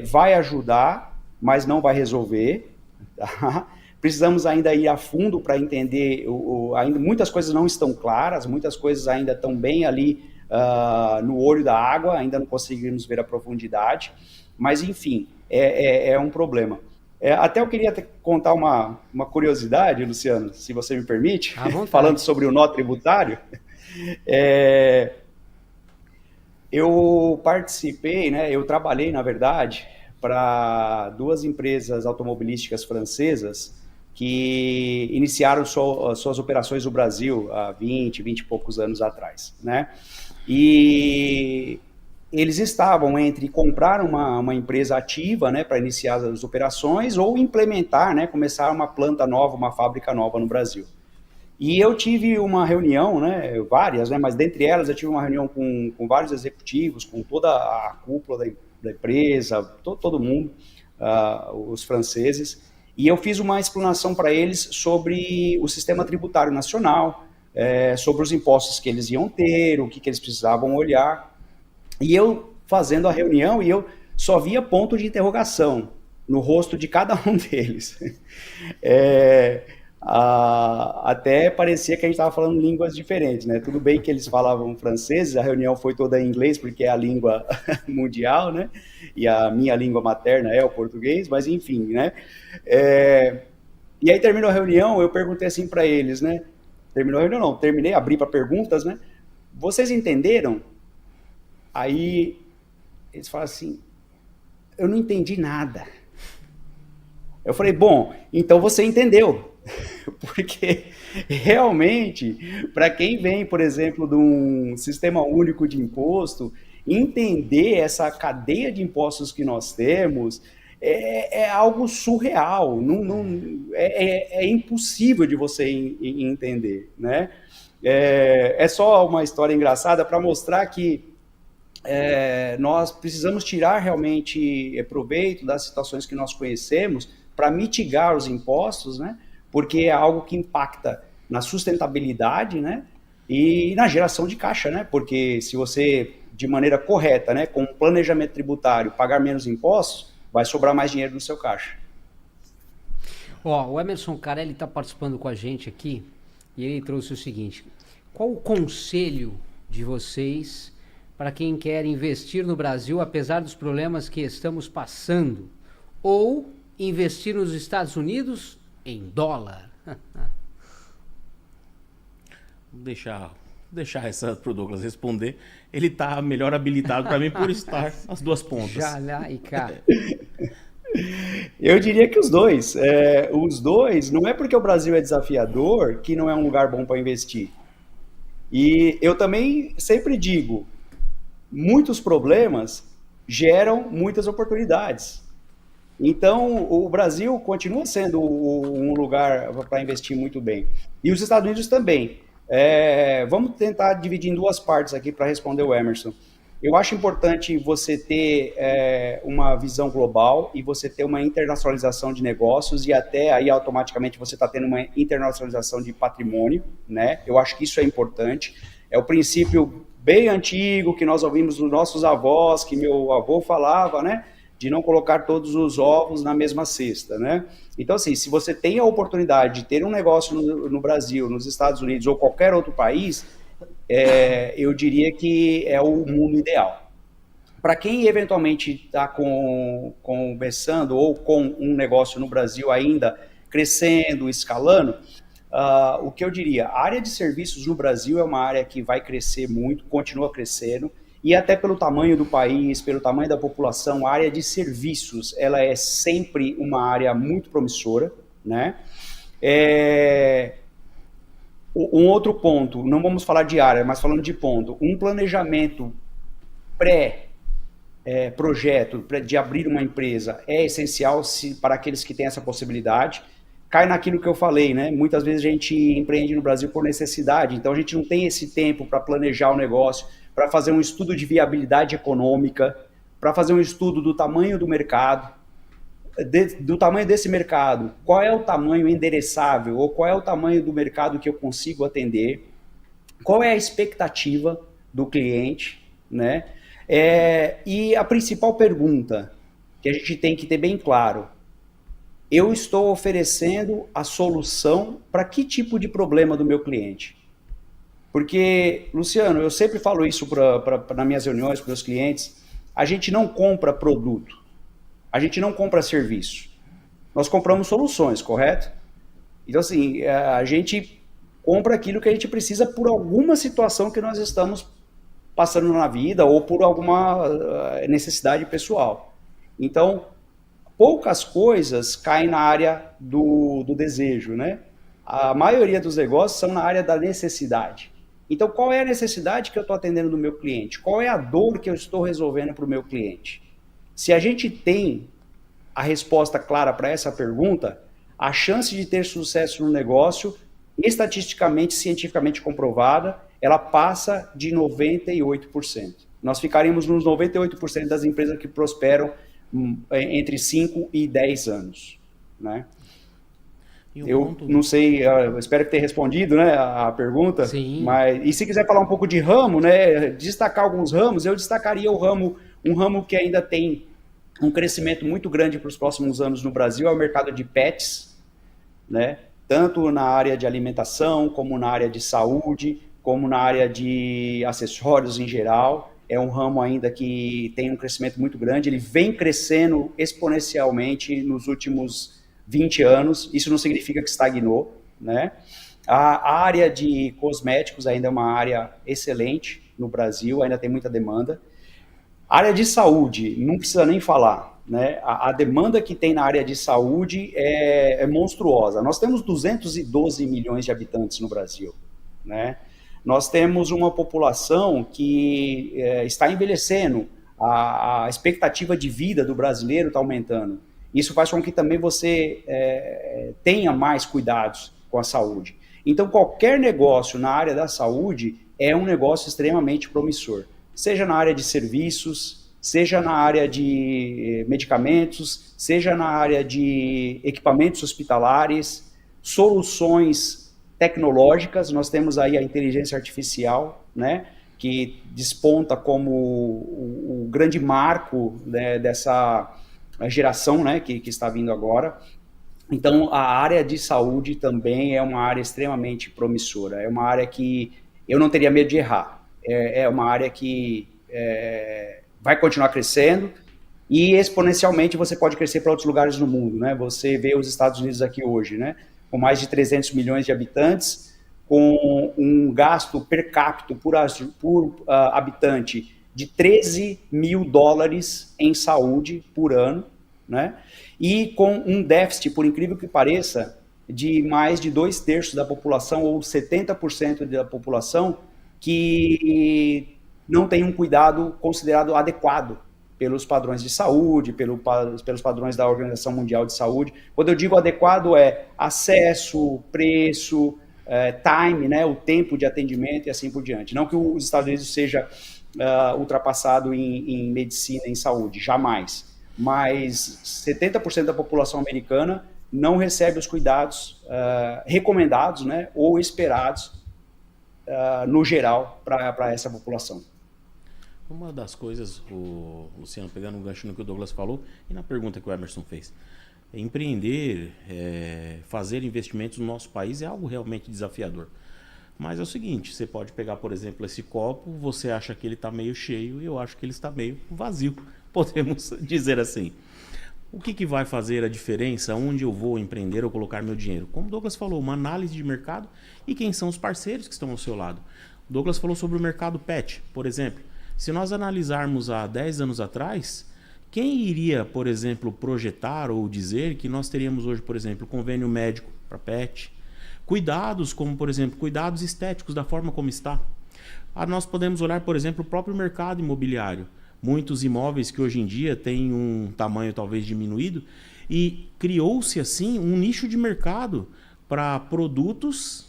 vai ajudar, mas não vai resolver, tá? Precisamos ainda ir a fundo para entender, ainda muitas coisas não estão claras, muitas coisas ainda estão bem ali no olho da água, ainda não conseguimos ver a profundidade, mas enfim, é um problema. Até eu queria contar uma curiosidade, Luciano, se você me permite, falando sobre o nó tributário. Eu participei, né, eu trabalhei, na verdade, para 2 empresas automobilísticas francesas que iniciaram suas operações no Brasil há 20 e poucos anos atrás, né? E eles estavam entre comprar uma empresa ativa, né, para iniciar as operações ou implementar, né, começar uma planta nova, uma fábrica nova no Brasil. E eu tive uma reunião, né, várias, né, mas dentre elas eu tive uma reunião com vários executivos, com toda a cúpula da empresa, todo mundo, os franceses, e eu fiz uma explanação para eles sobre o sistema tributário nacional, sobre os impostos que eles iam ter, o que eles precisavam olhar. E eu fazendo a reunião, e eu só via ponto de interrogação no rosto de cada um deles. Até parecia que a gente estava falando línguas diferentes, né? Tudo bem que eles falavam francês, a reunião foi toda em inglês, porque é a língua mundial, né? E a minha língua materna é o português, mas enfim, né? E aí terminou a reunião, eu perguntei assim para eles, né? Terminou a reunião, não, terminei, abri para perguntas, né? Vocês entenderam? Aí eles falaram assim, eu não entendi nada. Eu falei, bom, então você entendeu. Porque realmente, para quem vem, por exemplo, de um sistema único de imposto, entender essa cadeia de impostos que nós temos é algo surreal, é impossível de você entender, né? É só uma história engraçada para mostrar que nós precisamos tirar realmente proveito das situações que nós conhecemos para mitigar os impostos, né? Porque é algo que impacta na sustentabilidade, né? E na geração de caixa, né? Porque se você, de maneira correta, né, com um planejamento tributário, pagar menos impostos, vai sobrar mais dinheiro no seu caixa. O Emerson Carelli está participando com a gente aqui e ele trouxe o seguinte: qual o conselho de vocês para quem quer investir no Brasil, apesar dos problemas que estamos passando, ou investir nos Estados Unidos em dólar? Vou deixar essa para o Douglas responder. Ele está melhor habilitado para mim por estar as duas pontas. Já lá e cá. Eu diria que os dois. Os dois, não é porque o Brasil é desafiador que não é um lugar bom para investir. E eu também sempre digo, muitos problemas geram muitas oportunidades. Então, o Brasil continua sendo um lugar para investir muito bem. E os Estados Unidos também. Vamos tentar dividir em duas partes aqui para responder o Emerson. Eu acho importante você ter uma visão global e você ter uma internacionalização de negócios e até aí automaticamente você está tendo uma internacionalização de patrimônio, né? Eu acho que isso é importante. É o princípio bem antigo que nós ouvimos dos nossos avós, que meu avô falava, né? de não colocar todos os ovos na mesma cesta, né? Então, assim, se você tem a oportunidade de ter um negócio no Brasil, nos Estados Unidos ou qualquer outro país, eu diria que é o mundo ideal. Para quem eventualmente está começando ou com um negócio no Brasil ainda crescendo, escalando, o que eu diria, a área de serviços no Brasil é uma área que vai crescer muito, continua crescendo, e até pelo tamanho do país, pelo tamanho da população, a área de serviços, ela é sempre uma área muito promissora, né? Um outro ponto, não vamos falar de área, mas falando de ponto, um planejamento projeto de abrir uma empresa é essencial para aqueles que têm essa possibilidade. Cai naquilo que eu falei, né? Muitas vezes a gente empreende no Brasil por necessidade, então a gente não tem esse tempo para planejar o negócio, para fazer um estudo de viabilidade econômica, para fazer um estudo do tamanho do mercado, do tamanho desse mercado, qual é o tamanho endereçável, ou qual é o tamanho do mercado que eu consigo atender, qual é a expectativa do cliente, né? E a principal pergunta que a gente tem que ter bem claro, eu estou oferecendo a solução para que tipo de problema do meu cliente? Porque, Luciano, eu sempre falo isso nas minhas reuniões com meus clientes, a gente não compra produto, a gente não compra serviço, nós compramos soluções, correto? Então, assim, a gente compra aquilo que a gente precisa por alguma situação que nós estamos passando na vida ou por alguma necessidade pessoal. Então, poucas coisas caem na área do desejo, né? A maioria dos negócios são na área da necessidade. Então, qual é a necessidade que eu estou atendendo do meu cliente? Qual é a dor que eu estou resolvendo para o meu cliente? Se a gente tem a resposta clara para essa pergunta, a chance de ter sucesso no negócio, estatisticamente, cientificamente comprovada, ela passa de 98%. Nós ficaremos nos 98% das empresas que prosperam entre 5 e 10 anos, né? Não sei, eu espero que tenha respondido, né, a pergunta. Sim. Mas, e se quiser falar um pouco de ramo, né, destacar alguns ramos, eu destacaria um ramo que ainda tem um crescimento muito grande para os próximos anos no Brasil, é o mercado de pets, né, tanto na área de alimentação, como na área de saúde, como na área de acessórios em geral. É um ramo ainda que tem um crescimento muito grande, ele vem crescendo exponencialmente nos últimos 20 anos, isso não significa que estagnou, né? A área de cosméticos ainda é uma área excelente no Brasil, ainda tem muita demanda. A área de saúde, não precisa nem falar, né? A demanda que tem na área de saúde é monstruosa. Nós temos 212 milhões de habitantes no Brasil, né? Nós temos uma população que está envelhecendo, a expectativa de vida do brasileiro está aumentando. Isso faz com que também você tenha mais cuidados com a saúde. Então, qualquer negócio na área da saúde é um negócio extremamente promissor. Seja na área de serviços, seja na área de medicamentos, seja na área de equipamentos hospitalares, soluções tecnológicas. Nós temos aí a inteligência artificial, né, que desponta como o grande marco, né, dessa geração, né, que está vindo agora. Então, a área de saúde também é uma área extremamente promissora. É uma área que eu não teria medo de errar. É uma área que vai continuar crescendo e exponencialmente você pode crescer para outros lugares no mundo, né? Você vê os Estados Unidos aqui hoje, né, com mais de 300 milhões de habitantes, com um gasto per capita por habitante de $13 mil em saúde por ano, né? E com um déficit, por incrível que pareça, de mais de 2/3 da população, ou 70% da população, que não tem um cuidado considerado adequado pelos padrões de saúde, pelos padrões da Organização Mundial de Saúde. Quando eu digo adequado, é acesso, preço, time, né, o tempo de atendimento e assim por diante. Não que os Estados Unidos seja ultrapassado em medicina, em saúde, jamais. Mas 70% da população americana não recebe os cuidados recomendados, né, ou esperados no geral para essa população. uma das coisas, o Luciano, pegando um gancho no que o Douglas falou e na pergunta que o Emerson fez, empreender, fazer investimentos no nosso país é algo realmente desafiador. Mas é o seguinte, você pode pegar, por exemplo, esse copo, você acha que ele está meio cheio e eu acho que ele está meio vazio, podemos dizer assim. O que vai fazer a diferença onde eu vou empreender ou colocar meu dinheiro? Como o Douglas falou, uma análise de mercado e quem são os parceiros que estão ao seu lado. O Douglas falou sobre o mercado pet, por exemplo. Se nós analisarmos há 10 anos atrás, quem iria, por exemplo, projetar ou dizer que nós teríamos hoje, por exemplo, convênio médico para pet? Cuidados, como por exemplo, cuidados estéticos da forma como está. Nós podemos olhar, por exemplo, o próprio mercado imobiliário. Muitos imóveis que hoje em dia têm um tamanho talvez diminuído e criou-se assim um nicho de mercado para produtos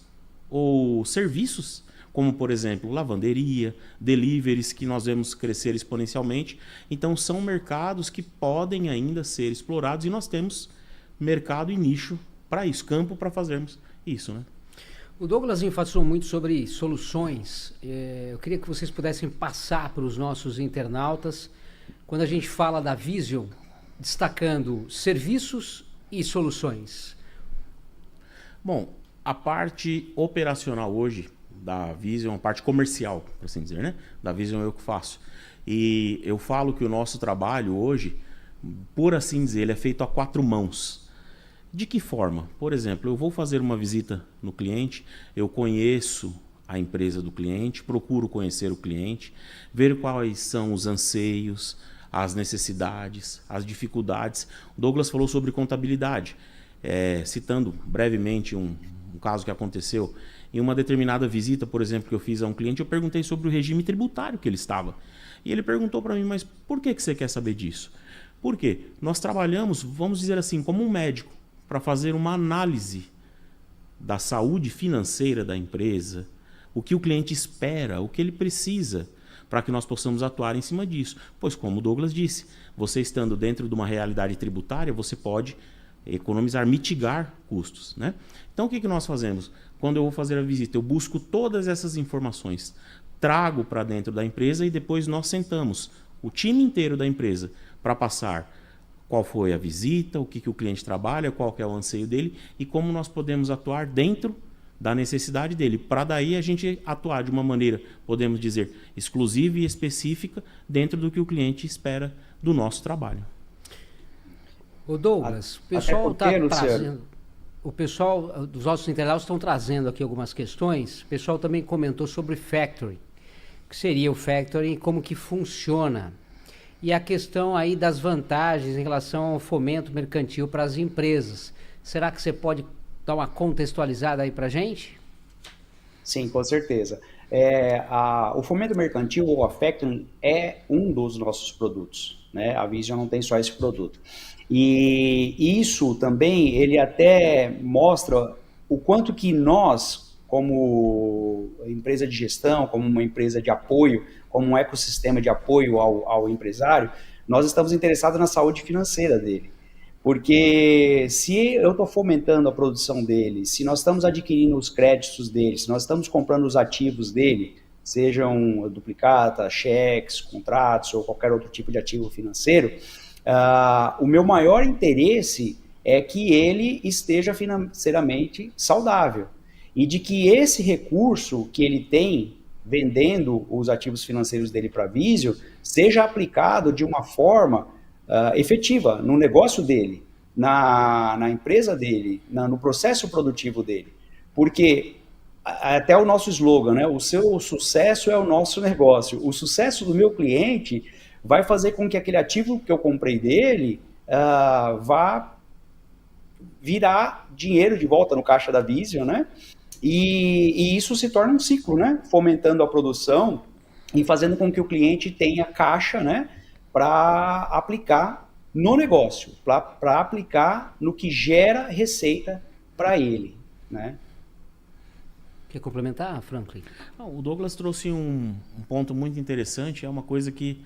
ou serviços, como por exemplo lavanderia, deliveries, que nós vemos crescer exponencialmente. Então são mercados que podem ainda ser explorados e nós temos mercado e nicho para isso, campo para fazermos isso, né? O Douglas enfatizou muito sobre soluções. Eu queria que vocês pudessem passar para os nossos internautas, quando a gente fala da Vision, destacando serviços e soluções. Bom, a parte operacional hoje da Vision, a parte comercial, por assim dizer, né? Da Vision eu que faço. E eu falo que o nosso trabalho hoje, por assim dizer, ele é feito a 4 mãos. De que forma? Por exemplo, eu vou fazer uma visita no cliente, eu conheço a empresa do cliente, procuro conhecer o cliente, ver quais são os anseios, as necessidades, as dificuldades. O Douglas falou sobre contabilidade, citando brevemente um caso que aconteceu. Em uma determinada visita, por exemplo, que eu fiz a um cliente, eu perguntei sobre o regime tributário que ele estava. E ele perguntou para mim, mas por que você quer saber disso? Por quê? Nós trabalhamos, vamos dizer assim, como um médico, para fazer uma análise da saúde financeira da empresa, o que o cliente espera, o que ele precisa, para que nós possamos atuar em cima disso. Pois, como o Douglas disse, você estando dentro de uma realidade tributária, você pode economizar, mitigar custos, né? Então, o que nós fazemos? Quando eu vou fazer a visita, eu busco todas essas informações, trago para dentro da empresa e depois nós sentamos, o time inteiro da empresa, para passar qual foi a visita, o que o cliente trabalha, qual que é o anseio dele e como nós podemos atuar dentro da necessidade dele. Para daí a gente atuar de uma maneira, podemos dizer, exclusiva e específica dentro do que o cliente espera do nosso trabalho. O Douglas, o pessoal está trazendo... O pessoal dos nossos internautas estão trazendo aqui algumas questões. O pessoal também comentou sobre factoring. O que seria o factoring e como que funciona? E a questão aí das vantagens em relação ao fomento mercantil para as empresas. Será que você pode dar uma contextualizada aí para a gente? Sim, com certeza. O fomento mercantil ou a factoring é um dos nossos produtos, né? A Vision não tem só esse produto. E isso também, ele até mostra o quanto que nós, como empresa de gestão, como uma empresa de apoio, como um ecossistema de apoio ao empresário, nós estamos interessados na saúde financeira dele. Porque se eu estou fomentando a produção dele, se nós estamos adquirindo os créditos dele, se nós estamos comprando os ativos dele, sejam duplicata, cheques, contratos ou qualquer outro tipo de ativo financeiro, o meu maior interesse é que ele esteja financeiramente saudável e de que esse recurso que ele tem vendendo os ativos financeiros dele para a Visio seja aplicado de uma forma efetiva no negócio dele, na empresa dele, no processo produtivo dele. Porque até o nosso slogan, né? O seu sucesso é o nosso negócio. O sucesso do meu cliente vai fazer com que aquele ativo que eu comprei dele vá virar dinheiro de volta no caixa da Vision, né? E isso se torna um ciclo, né? Fomentando a produção e fazendo com que o cliente tenha caixa, né? Para aplicar no negócio, para aplicar no que gera receita para ele, né? Quer complementar, Franklin? O Douglas trouxe um ponto muito interessante, é uma coisa que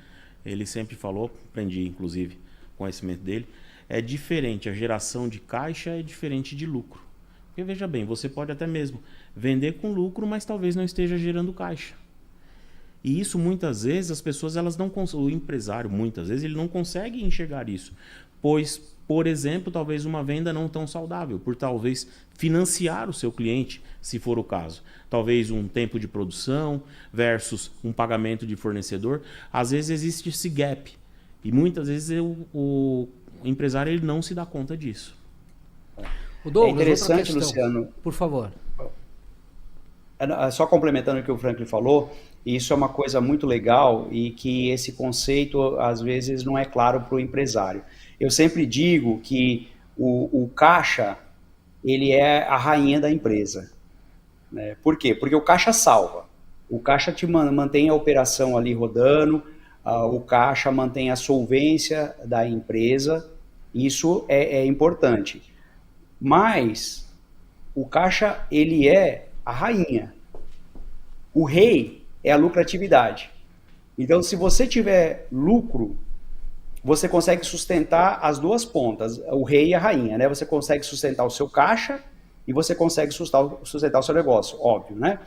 ele sempre falou, aprendi inclusive conhecimento dele, é diferente, a geração de caixa é diferente de lucro. Porque veja bem, você pode até mesmo vender com lucro, mas talvez não esteja gerando caixa. E isso muitas vezes as pessoas elas não o empresário muitas vezes ele não consegue enxergar isso, pois, por exemplo, talvez uma venda não tão saudável, por talvez financiar o seu cliente, se for o caso. Talvez um tempo de produção versus um pagamento de fornecedor. Às vezes existe esse gap. E muitas vezes o empresário ele não se dá conta disso. O Douglas, é interessante, outra questão, Luciano. por favor. Só complementando o que o Franklin falou, isso é uma coisa muito legal e que esse conceito, às vezes, não é claro para o empresário. Eu sempre digo que o caixa, ele é a rainha da empresa. Né? Por quê? Porque o caixa salva. O caixa te mantém a operação ali rodando, o caixa mantém a solvência da empresa, isso é importante. Mas o caixa, ele é a rainha. O rei é a lucratividade. Então, se você tiver lucro, você consegue sustentar as duas pontas, o rei e a rainha, né? Você consegue sustentar o seu caixa e você consegue sustentar o seu negócio, óbvio, né?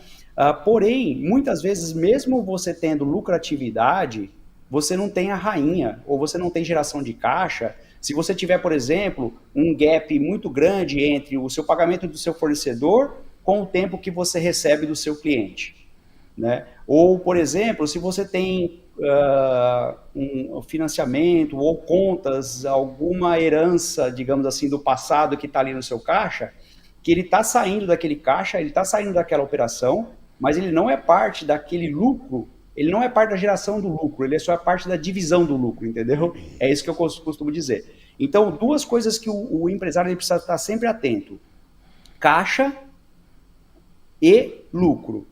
Porém, muitas vezes, mesmo você tendo lucratividade, você não tem a rainha, ou você não tem geração de caixa. Se você tiver, por exemplo, um gap muito grande entre o seu pagamento do seu fornecedor com o tempo que você recebe do seu cliente. Né? Ou, por exemplo, se você tem um financiamento ou contas, alguma herança, digamos assim, do passado que está ali no seu caixa, que ele está saindo daquele caixa, ele está saindo daquela operação, mas ele não é parte daquele lucro, ele não é parte da geração do lucro, ele é só parte da divisão do lucro, entendeu? É isso que eu costumo dizer. Então, duas coisas que o empresário ele precisa estar sempre atento: caixa e lucro.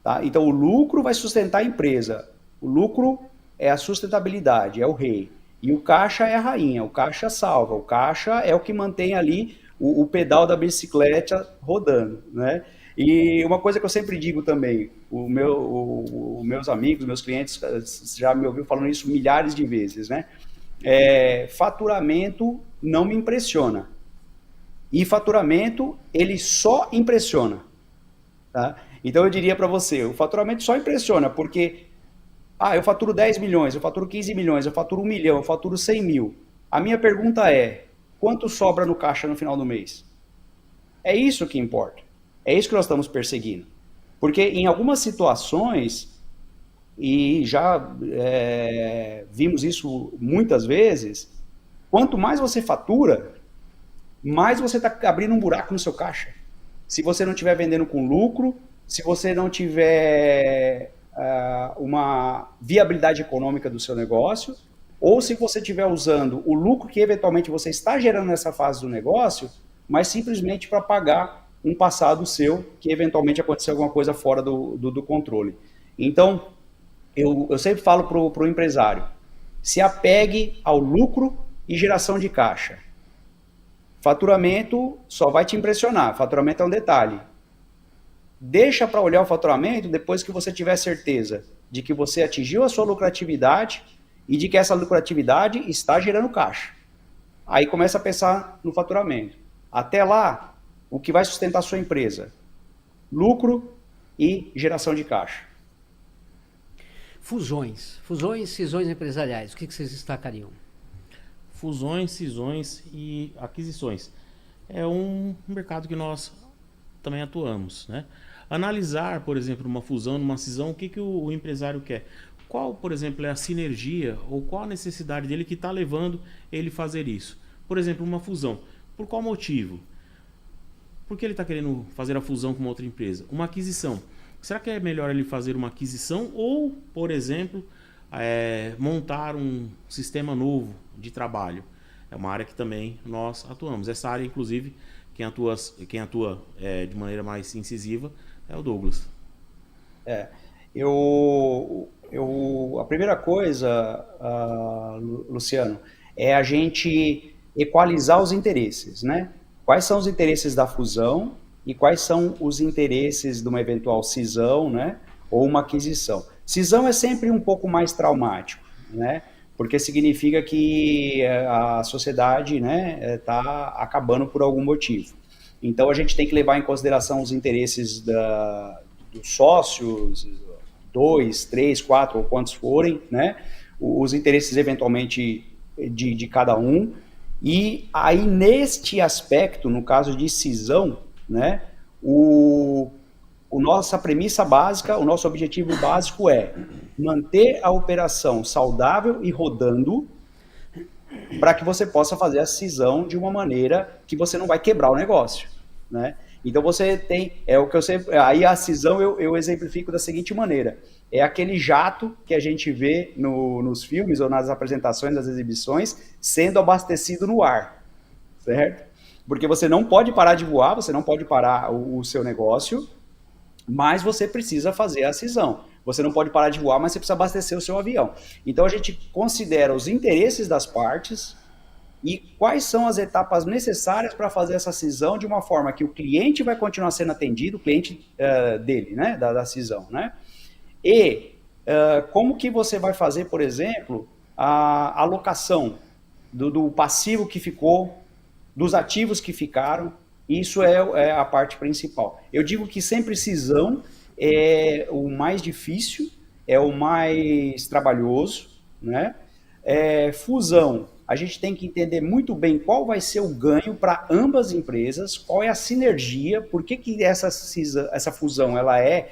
Tá? Então, o lucro vai sustentar a empresa. O lucro é a sustentabilidade, é o rei. E o caixa é a rainha, o caixa salva, o caixa é o que mantém ali o pedal da bicicleta rodando, né? E uma coisa que eu sempre digo também, meus amigos, meus clientes já me ouviram falando isso milhares de vezes, né? Faturamento não me impressiona. E faturamento, ele só impressiona. Tá? Então eu diria para você, o faturamento só impressiona, porque eu faturo 10 milhões, eu faturo 15 milhões, eu faturo 1 milhão, eu faturo 100 mil. A minha pergunta é, quanto sobra no caixa no final do mês? É isso que importa. É isso que nós estamos perseguindo. Porque em algumas situações, e já vimos isso muitas vezes, quanto mais você fatura, mais você está abrindo um buraco no seu caixa. Se você não estiver vendendo com lucro, se você não tiver uma viabilidade econômica do seu negócio, ou se você estiver usando o lucro que eventualmente você está gerando nessa fase do negócio, mas simplesmente para pagar um passado seu, que eventualmente aconteceu alguma coisa fora do controle. Então, eu sempre falo para o empresário, se apegue ao lucro e geração de caixa. Faturamento só vai te impressionar, faturamento é um detalhe. Deixa para olhar o faturamento depois que você tiver certeza de que você atingiu a sua lucratividade e de que essa lucratividade está gerando caixa. Aí começa a pensar no faturamento. Até lá, o que vai sustentar a sua empresa? Lucro e geração de caixa. Fusões, cisões empresariais, o que vocês destacariam? Fusões, cisões e aquisições. É um mercado que nós também atuamos, né? Analisar, por exemplo, uma fusão, numa cisão, o que o empresário quer. Qual, por exemplo, é a sinergia ou qual a necessidade dele que está levando ele fazer isso. Por exemplo, uma fusão. Por qual motivo? Por que ele está querendo fazer a fusão com uma outra empresa? Uma aquisição. Será que é melhor ele fazer uma aquisição ou, por exemplo, montar um sistema novo de trabalho? É uma área que também nós atuamos. Essa área, inclusive, quem atua de maneira mais incisiva é o Douglas. A primeira coisa, Luciano, é a gente equalizar os interesses, né? Quais são os interesses da fusão e quais são os interesses de uma eventual cisão, né? Ou uma aquisição. Cisão é sempre um pouco mais traumático, né? Porque significa que a sociedade, né, está acabando por algum motivo. Então a gente tem que levar em consideração os interesses dos sócios, 2, 3, 4 ou quantos forem, né? Os interesses eventualmente de cada um. E aí, neste aspecto, no caso de cisão, né, nossa premissa básica, o nosso objetivo básico é manter a operação saudável e rodando para que você possa fazer a cisão de uma maneira que você não vai quebrar o negócio, né? Então você tem, aí a cisão eu exemplifico da seguinte maneira, é aquele jato que a gente vê nos filmes ou nas apresentações, das exibições, sendo abastecido no ar, certo? Porque você não pode parar de voar, você não pode parar o seu negócio, mas você precisa fazer a cisão. Você não pode parar de voar, mas você precisa abastecer o seu avião. Então a gente considera os interesses das partes e quais são as etapas necessárias para fazer essa cisão de uma forma que o cliente vai continuar sendo atendido, o cliente dele, né, da cisão, né? E como que você vai fazer, por exemplo, a alocação do passivo que ficou, dos ativos que ficaram. Isso é a parte principal. Eu digo que sempre cisão é o mais difícil, é o mais trabalhoso, né? Fusão, a gente tem que entender muito bem qual vai ser o ganho para ambas as empresas, qual é a sinergia, por que essa fusão ela é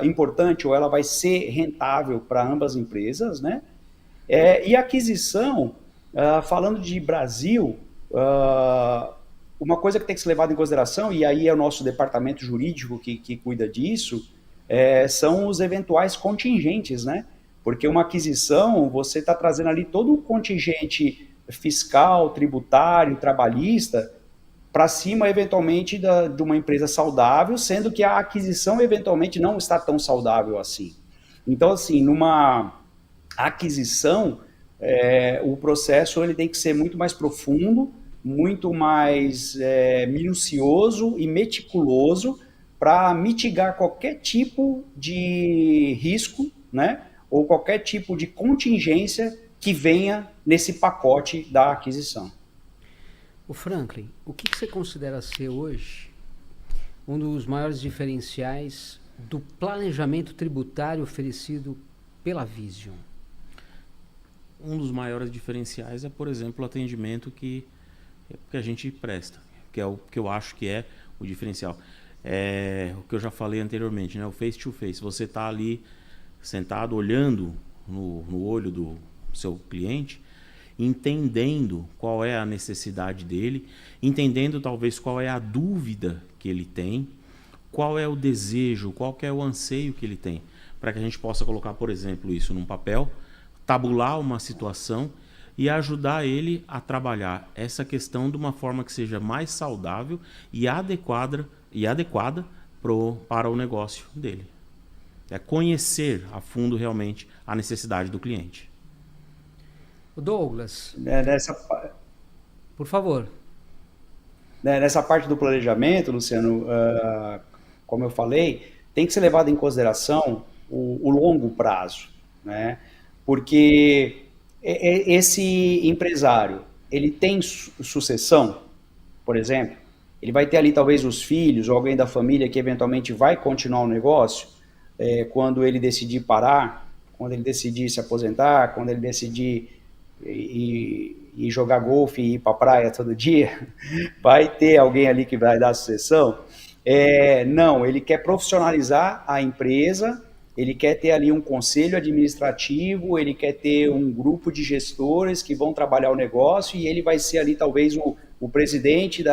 importante ou ela vai ser rentável para ambas as empresas, né? E aquisição, falando de Brasil, uma coisa que tem que ser levada em consideração, e aí é o nosso departamento jurídico que cuida disso, são os eventuais contingentes, né? Porque uma aquisição, você está trazendo ali todo o contingente fiscal, tributário, trabalhista, para cima, eventualmente, de uma empresa saudável, sendo que a aquisição, eventualmente, não está tão saudável assim. Então, assim, numa aquisição, o processo ele tem que ser muito mais profundo, muito mais minucioso e meticuloso para mitigar qualquer tipo de risco, né? Ou qualquer tipo de contingência que venha nesse pacote da aquisição. O Franklin, o que você considera ser hoje um dos maiores diferenciais do planejamento tributário oferecido pela Vision? Um dos maiores diferenciais é, por exemplo, o atendimento que a gente presta, que é o que eu acho que é o diferencial. O que eu já falei anteriormente, né? O face to face. Você está ali sentado, olhando no olho do seu cliente, entendendo qual é a necessidade dele, entendendo talvez qual é a dúvida que ele tem, qual é o desejo, qual que é o anseio que ele tem, para que a gente possa colocar, por exemplo, isso num papel, tabular uma situação e ajudar ele a trabalhar essa questão de uma forma que seja mais saudável e adequada para o negócio dele. É conhecer a fundo realmente a necessidade do cliente. O Douglas, por favor. Nessa parte do planejamento, Luciano, como eu falei, tem que ser levado em consideração o longo prazo, né? Porque esse empresário, ele tem sucessão, por exemplo, ele vai ter ali talvez os filhos ou alguém da família que eventualmente vai continuar o negócio quando ele decidir parar, quando ele decidir se aposentar, quando ele decidir ir jogar golfe e ir para a praia todo dia, vai ter alguém ali que vai dar sucessão? Não, ele quer profissionalizar a empresa, ele quer ter ali um conselho administrativo, ele quer ter um grupo de gestores que vão trabalhar o negócio e ele vai ser ali talvez o presidente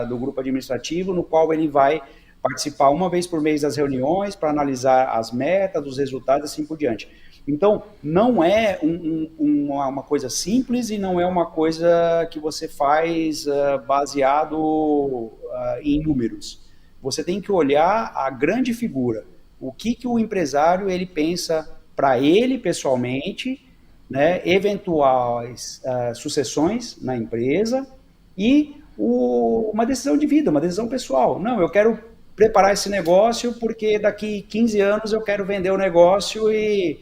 do grupo administrativo, no qual ele vai participar uma vez por mês das reuniões para analisar as metas, os resultados e assim por diante. Então, não é uma coisa simples e não é uma coisa que você faz baseado em números. Você tem que olhar a grande figura. O que o empresário ele pensa para ele pessoalmente, né, eventuais sucessões na empresa e uma decisão de vida, uma decisão pessoal. Não, eu quero preparar esse negócio porque daqui 15 anos eu quero vender o negócio e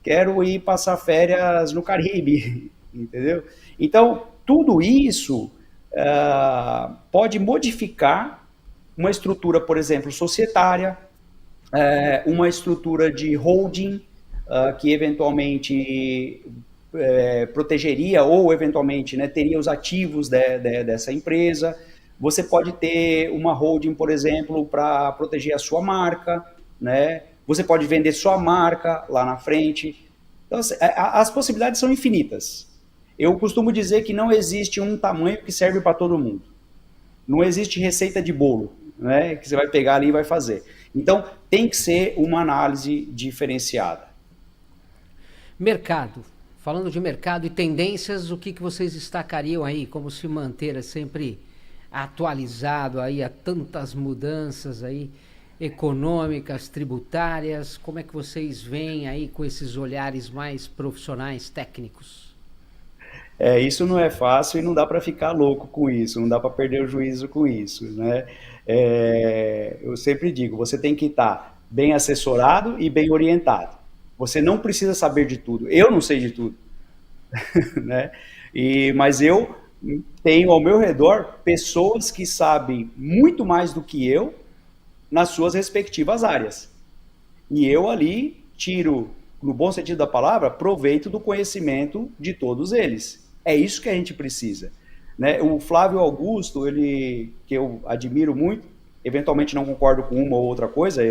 quero ir passar férias no Caribe, entendeu? Então, tudo isso pode modificar uma estrutura, por exemplo, societária, uma estrutura de holding que eventualmente protegeria ou eventualmente, né, teria os ativos dessa empresa. Você pode ter uma holding, por exemplo, para proteger a sua marca, né? Você pode vender sua marca lá na frente. Então, assim, as possibilidades são infinitas. Eu costumo dizer que não existe um tamanho que serve para todo mundo. Não existe receita de bolo, né, que você vai pegar ali e vai fazer. Então, tem que ser uma análise diferenciada. Mercado. Falando de mercado e tendências, o que vocês destacariam aí? Como se manter sempre atualizado aí a tantas mudanças aí econômicas, tributárias? Como é que vocês veem aí com esses olhares mais profissionais, técnicos? Isso não é fácil e não dá para ficar louco com isso, não dá para perder o juízo com isso, né? Eu sempre digo, você tem que estar bem assessorado e bem orientado. Você não precisa saber de tudo. Eu não sei de tudo, né? Mas eu tenho ao meu redor pessoas que sabem muito mais do que eu nas suas respectivas áreas. E eu ali tiro, no bom sentido da palavra, proveito do conhecimento de todos eles. É isso que a gente precisa, né? O Flávio Augusto, que eu admiro muito, eventualmente não concordo com uma ou outra coisa,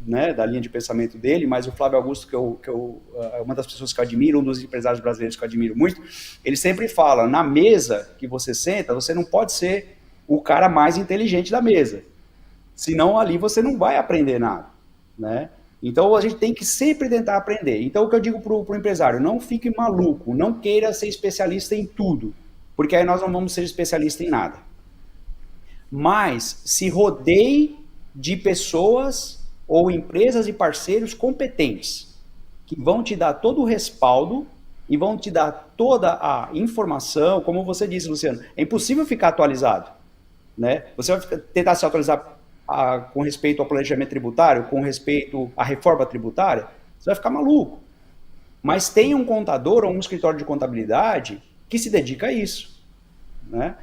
né, da linha de pensamento dele, mas o Flávio Augusto, que eu uma das pessoas que eu admiro, um dos empresários brasileiros que eu admiro muito, ele sempre fala, na mesa que você senta, você não pode ser o cara mais inteligente da mesa, senão ali você não vai aprender nada, né? Então a gente tem que sempre tentar aprender. Então o que eu digo para o empresário, não fique maluco, não queira ser especialista em tudo, porque aí nós não vamos ser especialistas em nada. Mas se rodeie de pessoas ou empresas e parceiros competentes, que vão te dar todo o respaldo e vão te dar toda a informação, como você disse, Luciano, é impossível ficar atualizado, né? Você vai tentar se atualizar com respeito ao planejamento tributário, com respeito à reforma tributária, você vai ficar maluco. Mas tem um contador ou um escritório de contabilidade que se dedica a isso, né?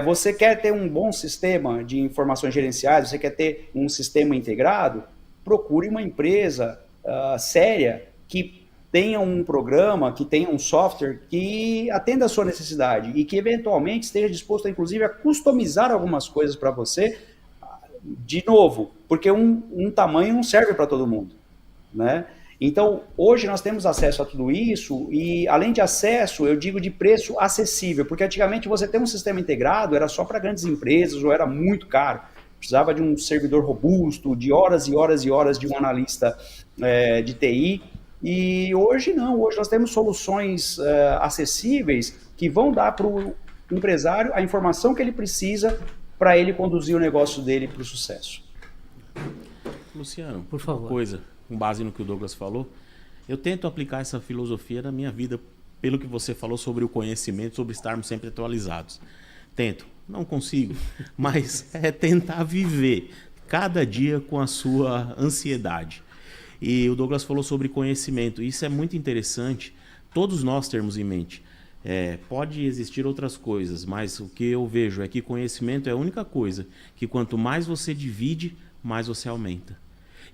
Você quer ter um bom sistema de informações gerenciais, você quer ter um sistema integrado, procure uma empresa séria que tenha um programa, que tenha um software que atenda a sua necessidade e que eventualmente esteja disposto, inclusive, a customizar algumas coisas para você, de novo, porque um tamanho não serve para todo mundo, né? Então, hoje nós temos acesso a tudo isso e, além de acesso, eu digo de preço acessível, porque antigamente você ter um sistema integrado era só para grandes empresas ou era muito caro. Precisava de um servidor robusto, de horas e horas e horas de um analista de TI. E hoje não, hoje nós temos soluções acessíveis que vão dar para o empresário a informação que ele precisa para ele conduzir o negócio dele para o sucesso. Luciano, por favor. Uma coisa, com base no que o Douglas falou, eu tento aplicar essa filosofia na minha vida, pelo que você falou sobre o conhecimento, sobre estarmos sempre atualizados. Tento. Não consigo, mas é tentar viver cada dia com a sua ansiedade. E o Douglas falou sobre conhecimento. Isso é muito interessante, todos nós termos em mente. Pode existir outras coisas, mas o que eu vejo é que conhecimento é a única coisa que quanto mais você divide, mais você aumenta.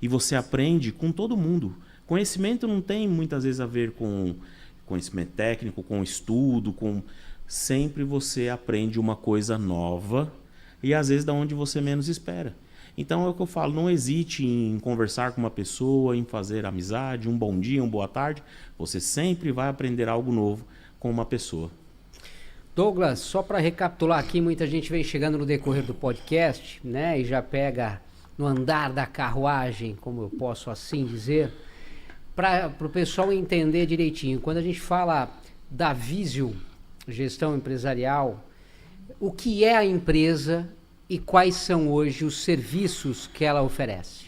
E você aprende com todo mundo. Conhecimento não tem muitas vezes a ver com conhecimento técnico, com estudo, com... Sempre você aprende uma coisa nova e às vezes da onde você menos espera. Então é o que eu falo, não hesite em conversar com uma pessoa, em fazer amizade, um bom dia, uma boa tarde. Você sempre vai aprender algo novo com uma pessoa. Douglas, só para recapitular aqui, muita gente vem chegando no decorrer do podcast, né, e já pega no andar da carruagem, como eu posso assim dizer, para o pessoal entender direitinho. Quando a gente fala da Visio Gestão Empresarial, o que é a empresa e quais são hoje os serviços que ela oferece?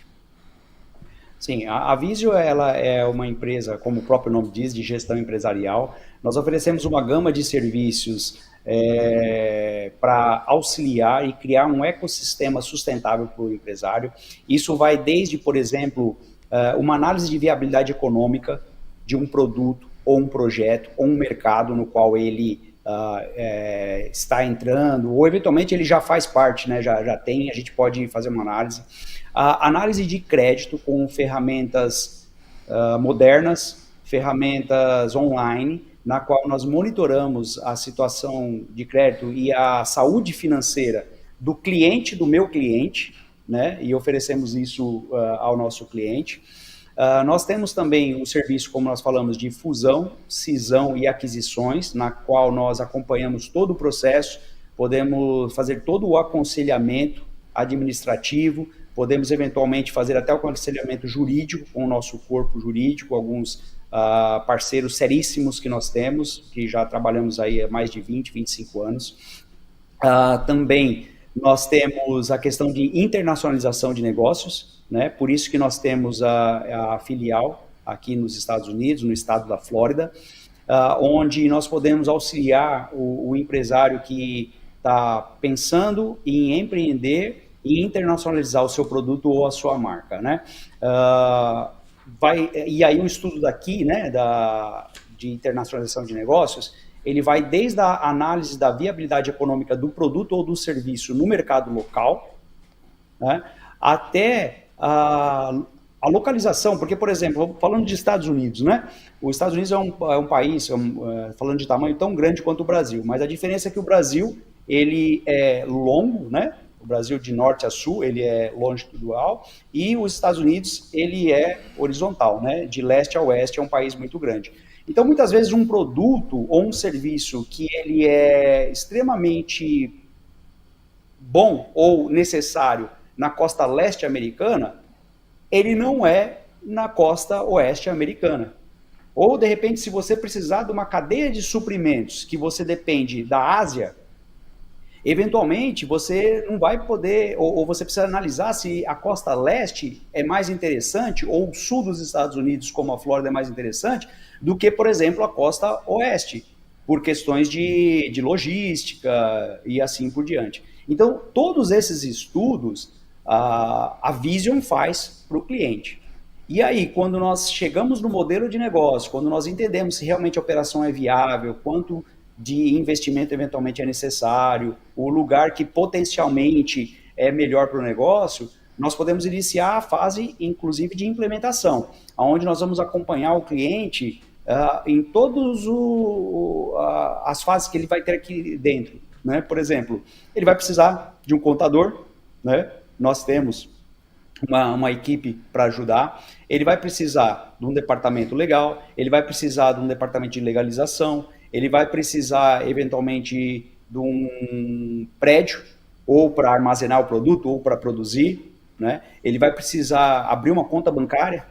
Sim, a Visio ela é uma empresa, como o próprio nome diz, de gestão empresarial. Nós oferecemos uma gama de serviços para auxiliar e criar um ecossistema sustentável para o empresário. Isso vai desde, por exemplo, uma análise de viabilidade econômica de um produto ou um projeto ou um mercado no qual ele está entrando, ou eventualmente ele já faz parte, né? Já tem, a gente pode fazer uma análise. a análise de crédito com ferramentas modernas, ferramentas online, na qual nós monitoramos a situação de crédito e a saúde financeira do cliente, do meu cliente, né? E oferecemos isso ao nosso cliente. Nós temos também o serviço, como nós falamos, de fusão, cisão e aquisições, na qual nós acompanhamos todo o processo, podemos fazer todo o aconselhamento administrativo, podemos eventualmente fazer até o aconselhamento jurídico com o nosso corpo jurídico, alguns parceiros seríssimos que nós temos, que já trabalhamos aí há mais de 20, 25 anos. Também nós temos a questão de internacionalização de negócios, né? Por isso que nós temos a filial aqui nos Estados Unidos, no estado da Flórida, onde nós podemos auxiliar o empresário que está pensando em empreender e internacionalizar o seu produto ou a sua marca, né? E aí o estudo daqui, né, de internacionalização de negócios, ele vai desde a análise da viabilidade econômica do produto ou do serviço no mercado local, né, até a localização, porque, por exemplo, falando de Estados Unidos, né, os Estados Unidos é um país, falando de tamanho, tão grande quanto o Brasil, mas a diferença é que o Brasil, ele é longo, né? O Brasil de norte a sul, ele é longitudinal, e os Estados Unidos, ele é horizontal, né? De leste a oeste, é um país muito grande. Então, muitas vezes, um produto ou um serviço que ele é extremamente bom ou necessário na costa leste americana, ele não é na costa oeste americana. Ou, de repente, se você precisar de uma cadeia de suprimentos que você depende da Ásia, eventualmente você não vai poder, ou você precisa analisar se a costa leste é mais interessante, ou o sul dos Estados Unidos, como a Flórida, é mais interessante, do que, por exemplo, a costa oeste, por questões de logística e assim por diante. Então, todos esses estudos, a Vision faz para o cliente. E aí, quando nós chegamos no modelo de negócio, quando nós entendemos se realmente a operação é viável, quanto de investimento eventualmente é necessário, o lugar que potencialmente é melhor para o negócio, nós podemos iniciar a fase, inclusive, de implementação, onde nós vamos acompanhar o cliente em todas as fases que ele vai ter aqui dentro, né? Por exemplo, ele vai precisar de um contador, né? Nós temos uma equipe para ajudar, ele vai precisar de um departamento legal, ele vai precisar de um departamento de legalização, ele vai precisar, eventualmente, de um prédio, ou para armazenar o produto, ou para produzir, né? Ele vai precisar abrir uma conta bancária,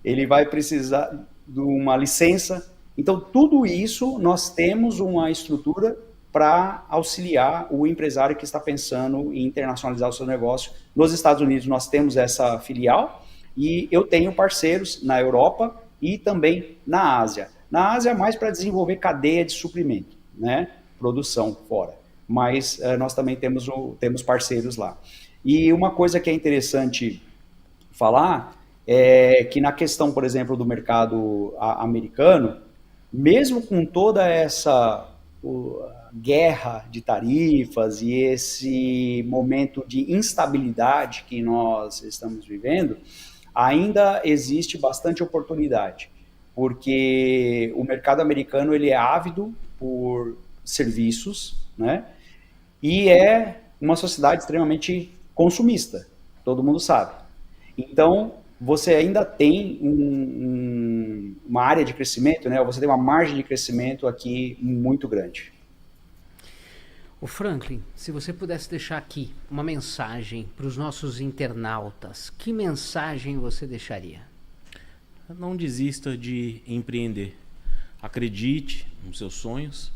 ele vai precisar de uma licença. Então, tudo isso, nós temos uma estrutura para auxiliar o empresário que está pensando em internacionalizar o seu negócio. Nos Estados Unidos, nós temos essa filial, e eu tenho parceiros na Europa e também na Ásia. Na Ásia, mais para desenvolver cadeia de suprimento, né? Produção fora. Mas nós também temos parceiros lá. E uma coisa que é interessante falar é que na questão, por exemplo, do mercado americano, mesmo com toda essa guerra de tarifas e esse momento de instabilidade que nós estamos vivendo, ainda existe bastante oportunidade, porque o mercado americano ele é ávido por serviços, né? E é uma sociedade extremamente consumista, todo mundo sabe. Então, você ainda tem uma área de crescimento, né? Você tem uma margem de crescimento aqui muito grande. O Franklin, se você pudesse deixar aqui uma mensagem para os nossos internautas, que mensagem você deixaria? Não desista de empreender. Acredite nos seus sonhos.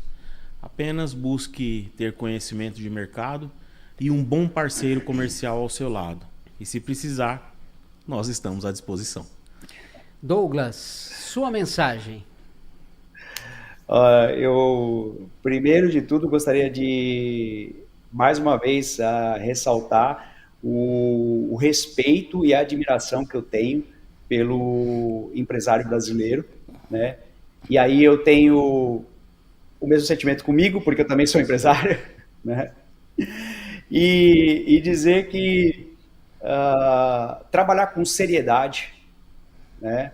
Apenas busque ter conhecimento de mercado e um bom parceiro comercial ao seu lado. E se precisar, nós estamos à disposição. Douglas, sua mensagem. Eu, primeiro de tudo, gostaria de, mais uma vez, ressaltar o respeito e a admiração que eu tenho pelo empresário brasileiro, né? E aí eu tenho o mesmo sentimento comigo, porque eu também sou empresário, né? E dizer que trabalhar com seriedade, né?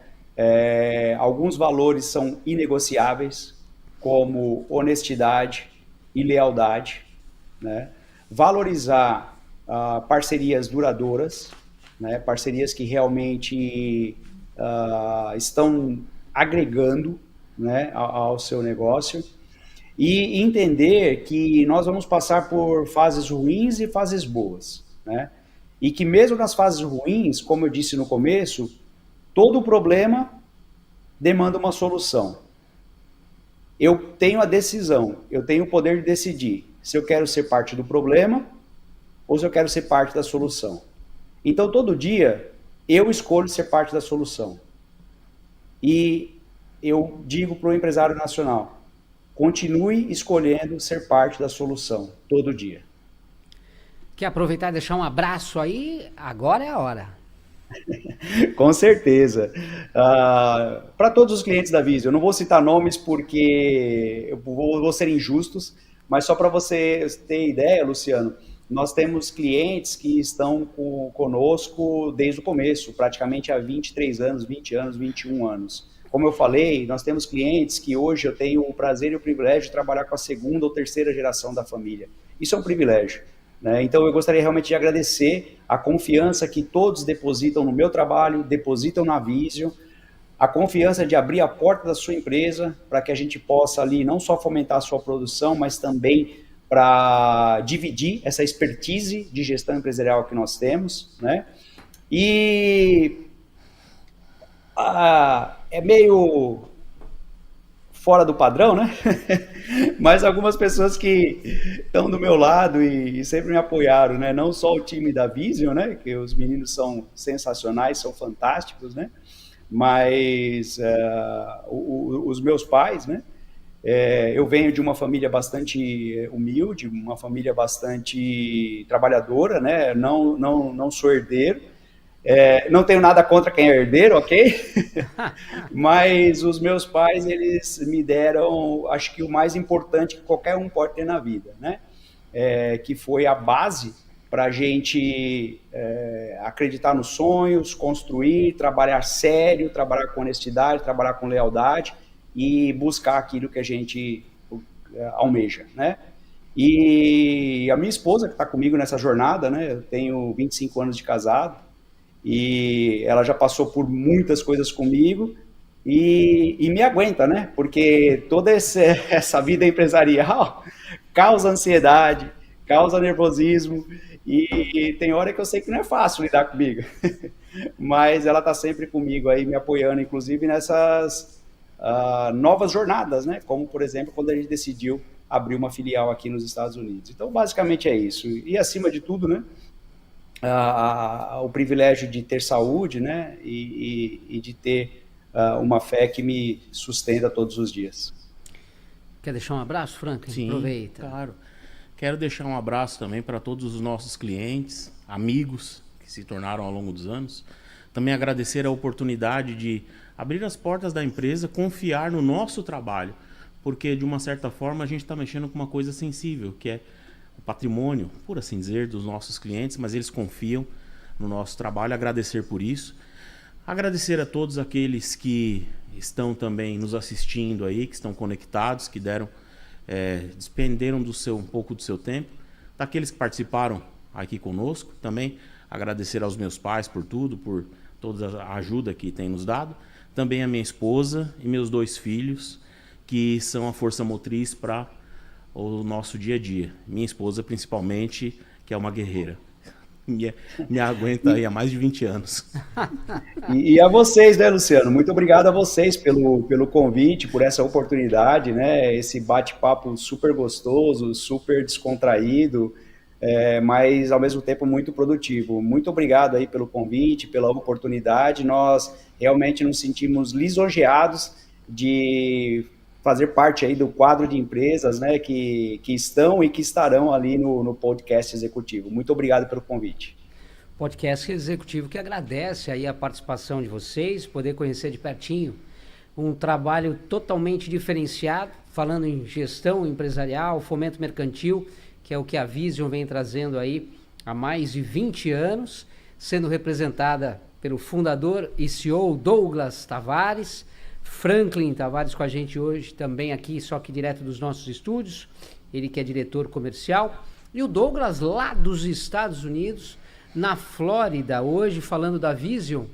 Alguns valores são inegociáveis, como honestidade e lealdade, né? Valorizar parcerias duradouras, né? Parcerias que realmente estão agregando, né, ao seu negócio, e entender que nós vamos passar por fases ruins e fases boas, né? E que mesmo nas fases ruins, como eu disse no começo, todo problema demanda uma solução. Eu tenho a decisão, eu tenho o poder de decidir se eu quero ser parte do problema ou se eu quero ser parte da solução. Então, todo dia, eu escolho ser parte da solução. E eu digo para o empresário nacional, continue escolhendo ser parte da solução, todo dia. Quer aproveitar e deixar um abraço aí? Agora é a hora. Com certeza. Para todos os clientes da Visio, eu não vou citar nomes porque eu vou ser injustos, mas só para você ter ideia, Luciano, nós temos clientes que estão conosco desde o começo, praticamente há 23 anos, 20 anos, 21 anos. Como eu falei, nós temos clientes que hoje eu tenho o prazer e o privilégio de trabalhar com a segunda ou terceira geração da família. Isso é um privilégio, né? Então eu gostaria realmente de agradecer a confiança que todos depositam no meu trabalho, depositam na Visio, a confiança de abrir a porta da sua empresa para que a gente possa ali não só fomentar a sua produção, mas também para dividir essa expertise de gestão empresarial que nós temos, né? E é meio fora do padrão, né? Mas algumas pessoas que estão do meu lado e sempre me apoiaram, né? Não só o time da Visio, né? Que os meninos são sensacionais, são fantásticos, né? Mas os meus pais, né? Eu venho de uma família bastante humilde, uma família bastante trabalhadora, né? Não sou herdeiro. Não tenho nada contra quem é herdeiro, ok? Mas os meus pais, eles me deram, acho que o mais importante que qualquer um pode ter na vida, né? Que foi a base para a gente acreditar nos sonhos, construir, trabalhar sério, trabalhar com honestidade, trabalhar com lealdade e buscar aquilo que a gente almeja, né? E a minha esposa, que está comigo nessa jornada, né? Eu tenho 25 anos de casado, e ela já passou por muitas coisas comigo e me aguenta, né? Porque toda essa vida empresarial causa ansiedade, causa nervosismo e tem hora que eu sei que não é fácil lidar comigo. Mas ela está sempre comigo aí, me apoiando, inclusive nessas novas jornadas, né? Como, por exemplo, quando a gente decidiu abrir uma filial aqui nos Estados Unidos. Então, basicamente é isso. E acima de tudo, né? O privilégio de ter saúde, né, e de ter uma fé que me sustenta todos os dias. Quer deixar um abraço, Frank? Sim, aproveita. Claro. Quero deixar um abraço também para todos os nossos clientes, amigos que se tornaram ao longo dos anos. Também agradecer a oportunidade de abrir as portas da empresa, confiar no nosso trabalho, porque de uma certa forma a gente está mexendo com uma coisa sensível, que é o patrimônio, por assim dizer, dos nossos clientes, mas eles confiam no nosso trabalho, agradecer por isso. Agradecer a todos aqueles que estão também nos assistindo aí, que estão conectados, que despenderam um pouco do seu tempo. Daqueles que participaram aqui conosco, também agradecer aos meus pais por tudo, por toda a ajuda que têm nos dado. Também a minha esposa e meus 2 filhos, que são a força motriz para o nosso dia a dia. Minha esposa, principalmente, que é uma guerreira. Me aguenta aí há mais de 20 anos. E a vocês, né, Luciano? Muito obrigado a vocês pelo convite, por essa oportunidade, né? Esse bate-papo super gostoso, super descontraído, mas ao mesmo tempo muito produtivo. Muito obrigado aí pelo convite, pela oportunidade. Nós realmente nos sentimos lisonjeados de fazer parte aí do quadro de empresas, né, que estão e que estarão ali no podcast executivo. Muito obrigado pelo convite. Podcast executivo que agradece aí a participação de vocês, poder conhecer de pertinho um trabalho totalmente diferenciado, falando em gestão empresarial, fomento mercantil, que é o que a Vision vem trazendo aí há mais de 20 anos, sendo representada pelo fundador e CEO Douglas Tavares, Franklin Tavares com a gente hoje também aqui, só que direto dos nossos estúdios, ele que é diretor comercial, e o Douglas lá dos Estados Unidos, na Flórida, hoje falando da Vision,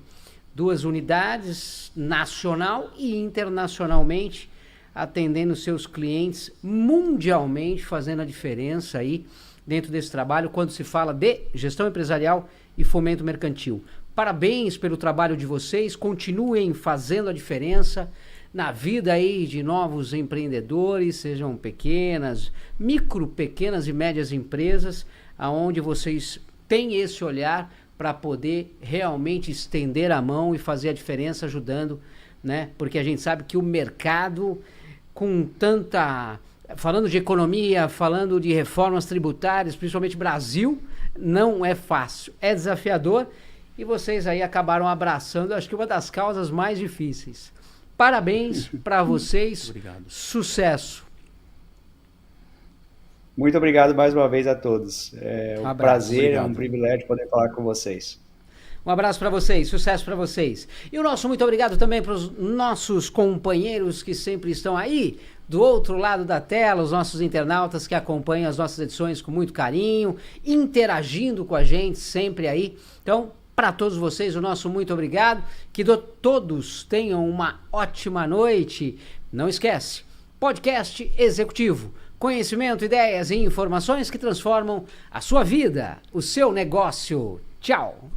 2 unidades, nacional e internacionalmente, atendendo seus clientes mundialmente, fazendo a diferença aí dentro desse trabalho quando se fala de gestão empresarial e fomento mercantil. Parabéns pelo trabalho de vocês, continuem fazendo a diferença na vida aí de novos empreendedores, sejam pequenas, pequenas e médias empresas, aonde vocês têm esse olhar para poder realmente estender a mão e fazer a diferença ajudando, né? Porque a gente sabe que o mercado, com tanta... falando de economia, falando de reformas tributárias, principalmente Brasil, não é fácil, é desafiador e vocês aí acabaram abraçando, acho que uma das causas mais difíceis. Parabéns para vocês, Obrigado. Sucesso. Muito obrigado mais uma vez a todos. É um prazer, obrigado. É um privilégio poder falar com vocês. Um abraço para vocês, sucesso para vocês. E o nosso muito obrigado também para os nossos companheiros que sempre estão aí do outro lado da tela, os nossos internautas que acompanham as nossas edições com muito carinho, interagindo com a gente sempre aí. Então, para todos vocês, o nosso muito obrigado. Que todos tenham uma ótima noite. Não esquece, podcast executivo. Conhecimento, ideias e informações que transformam a sua vida, o seu negócio. Tchau!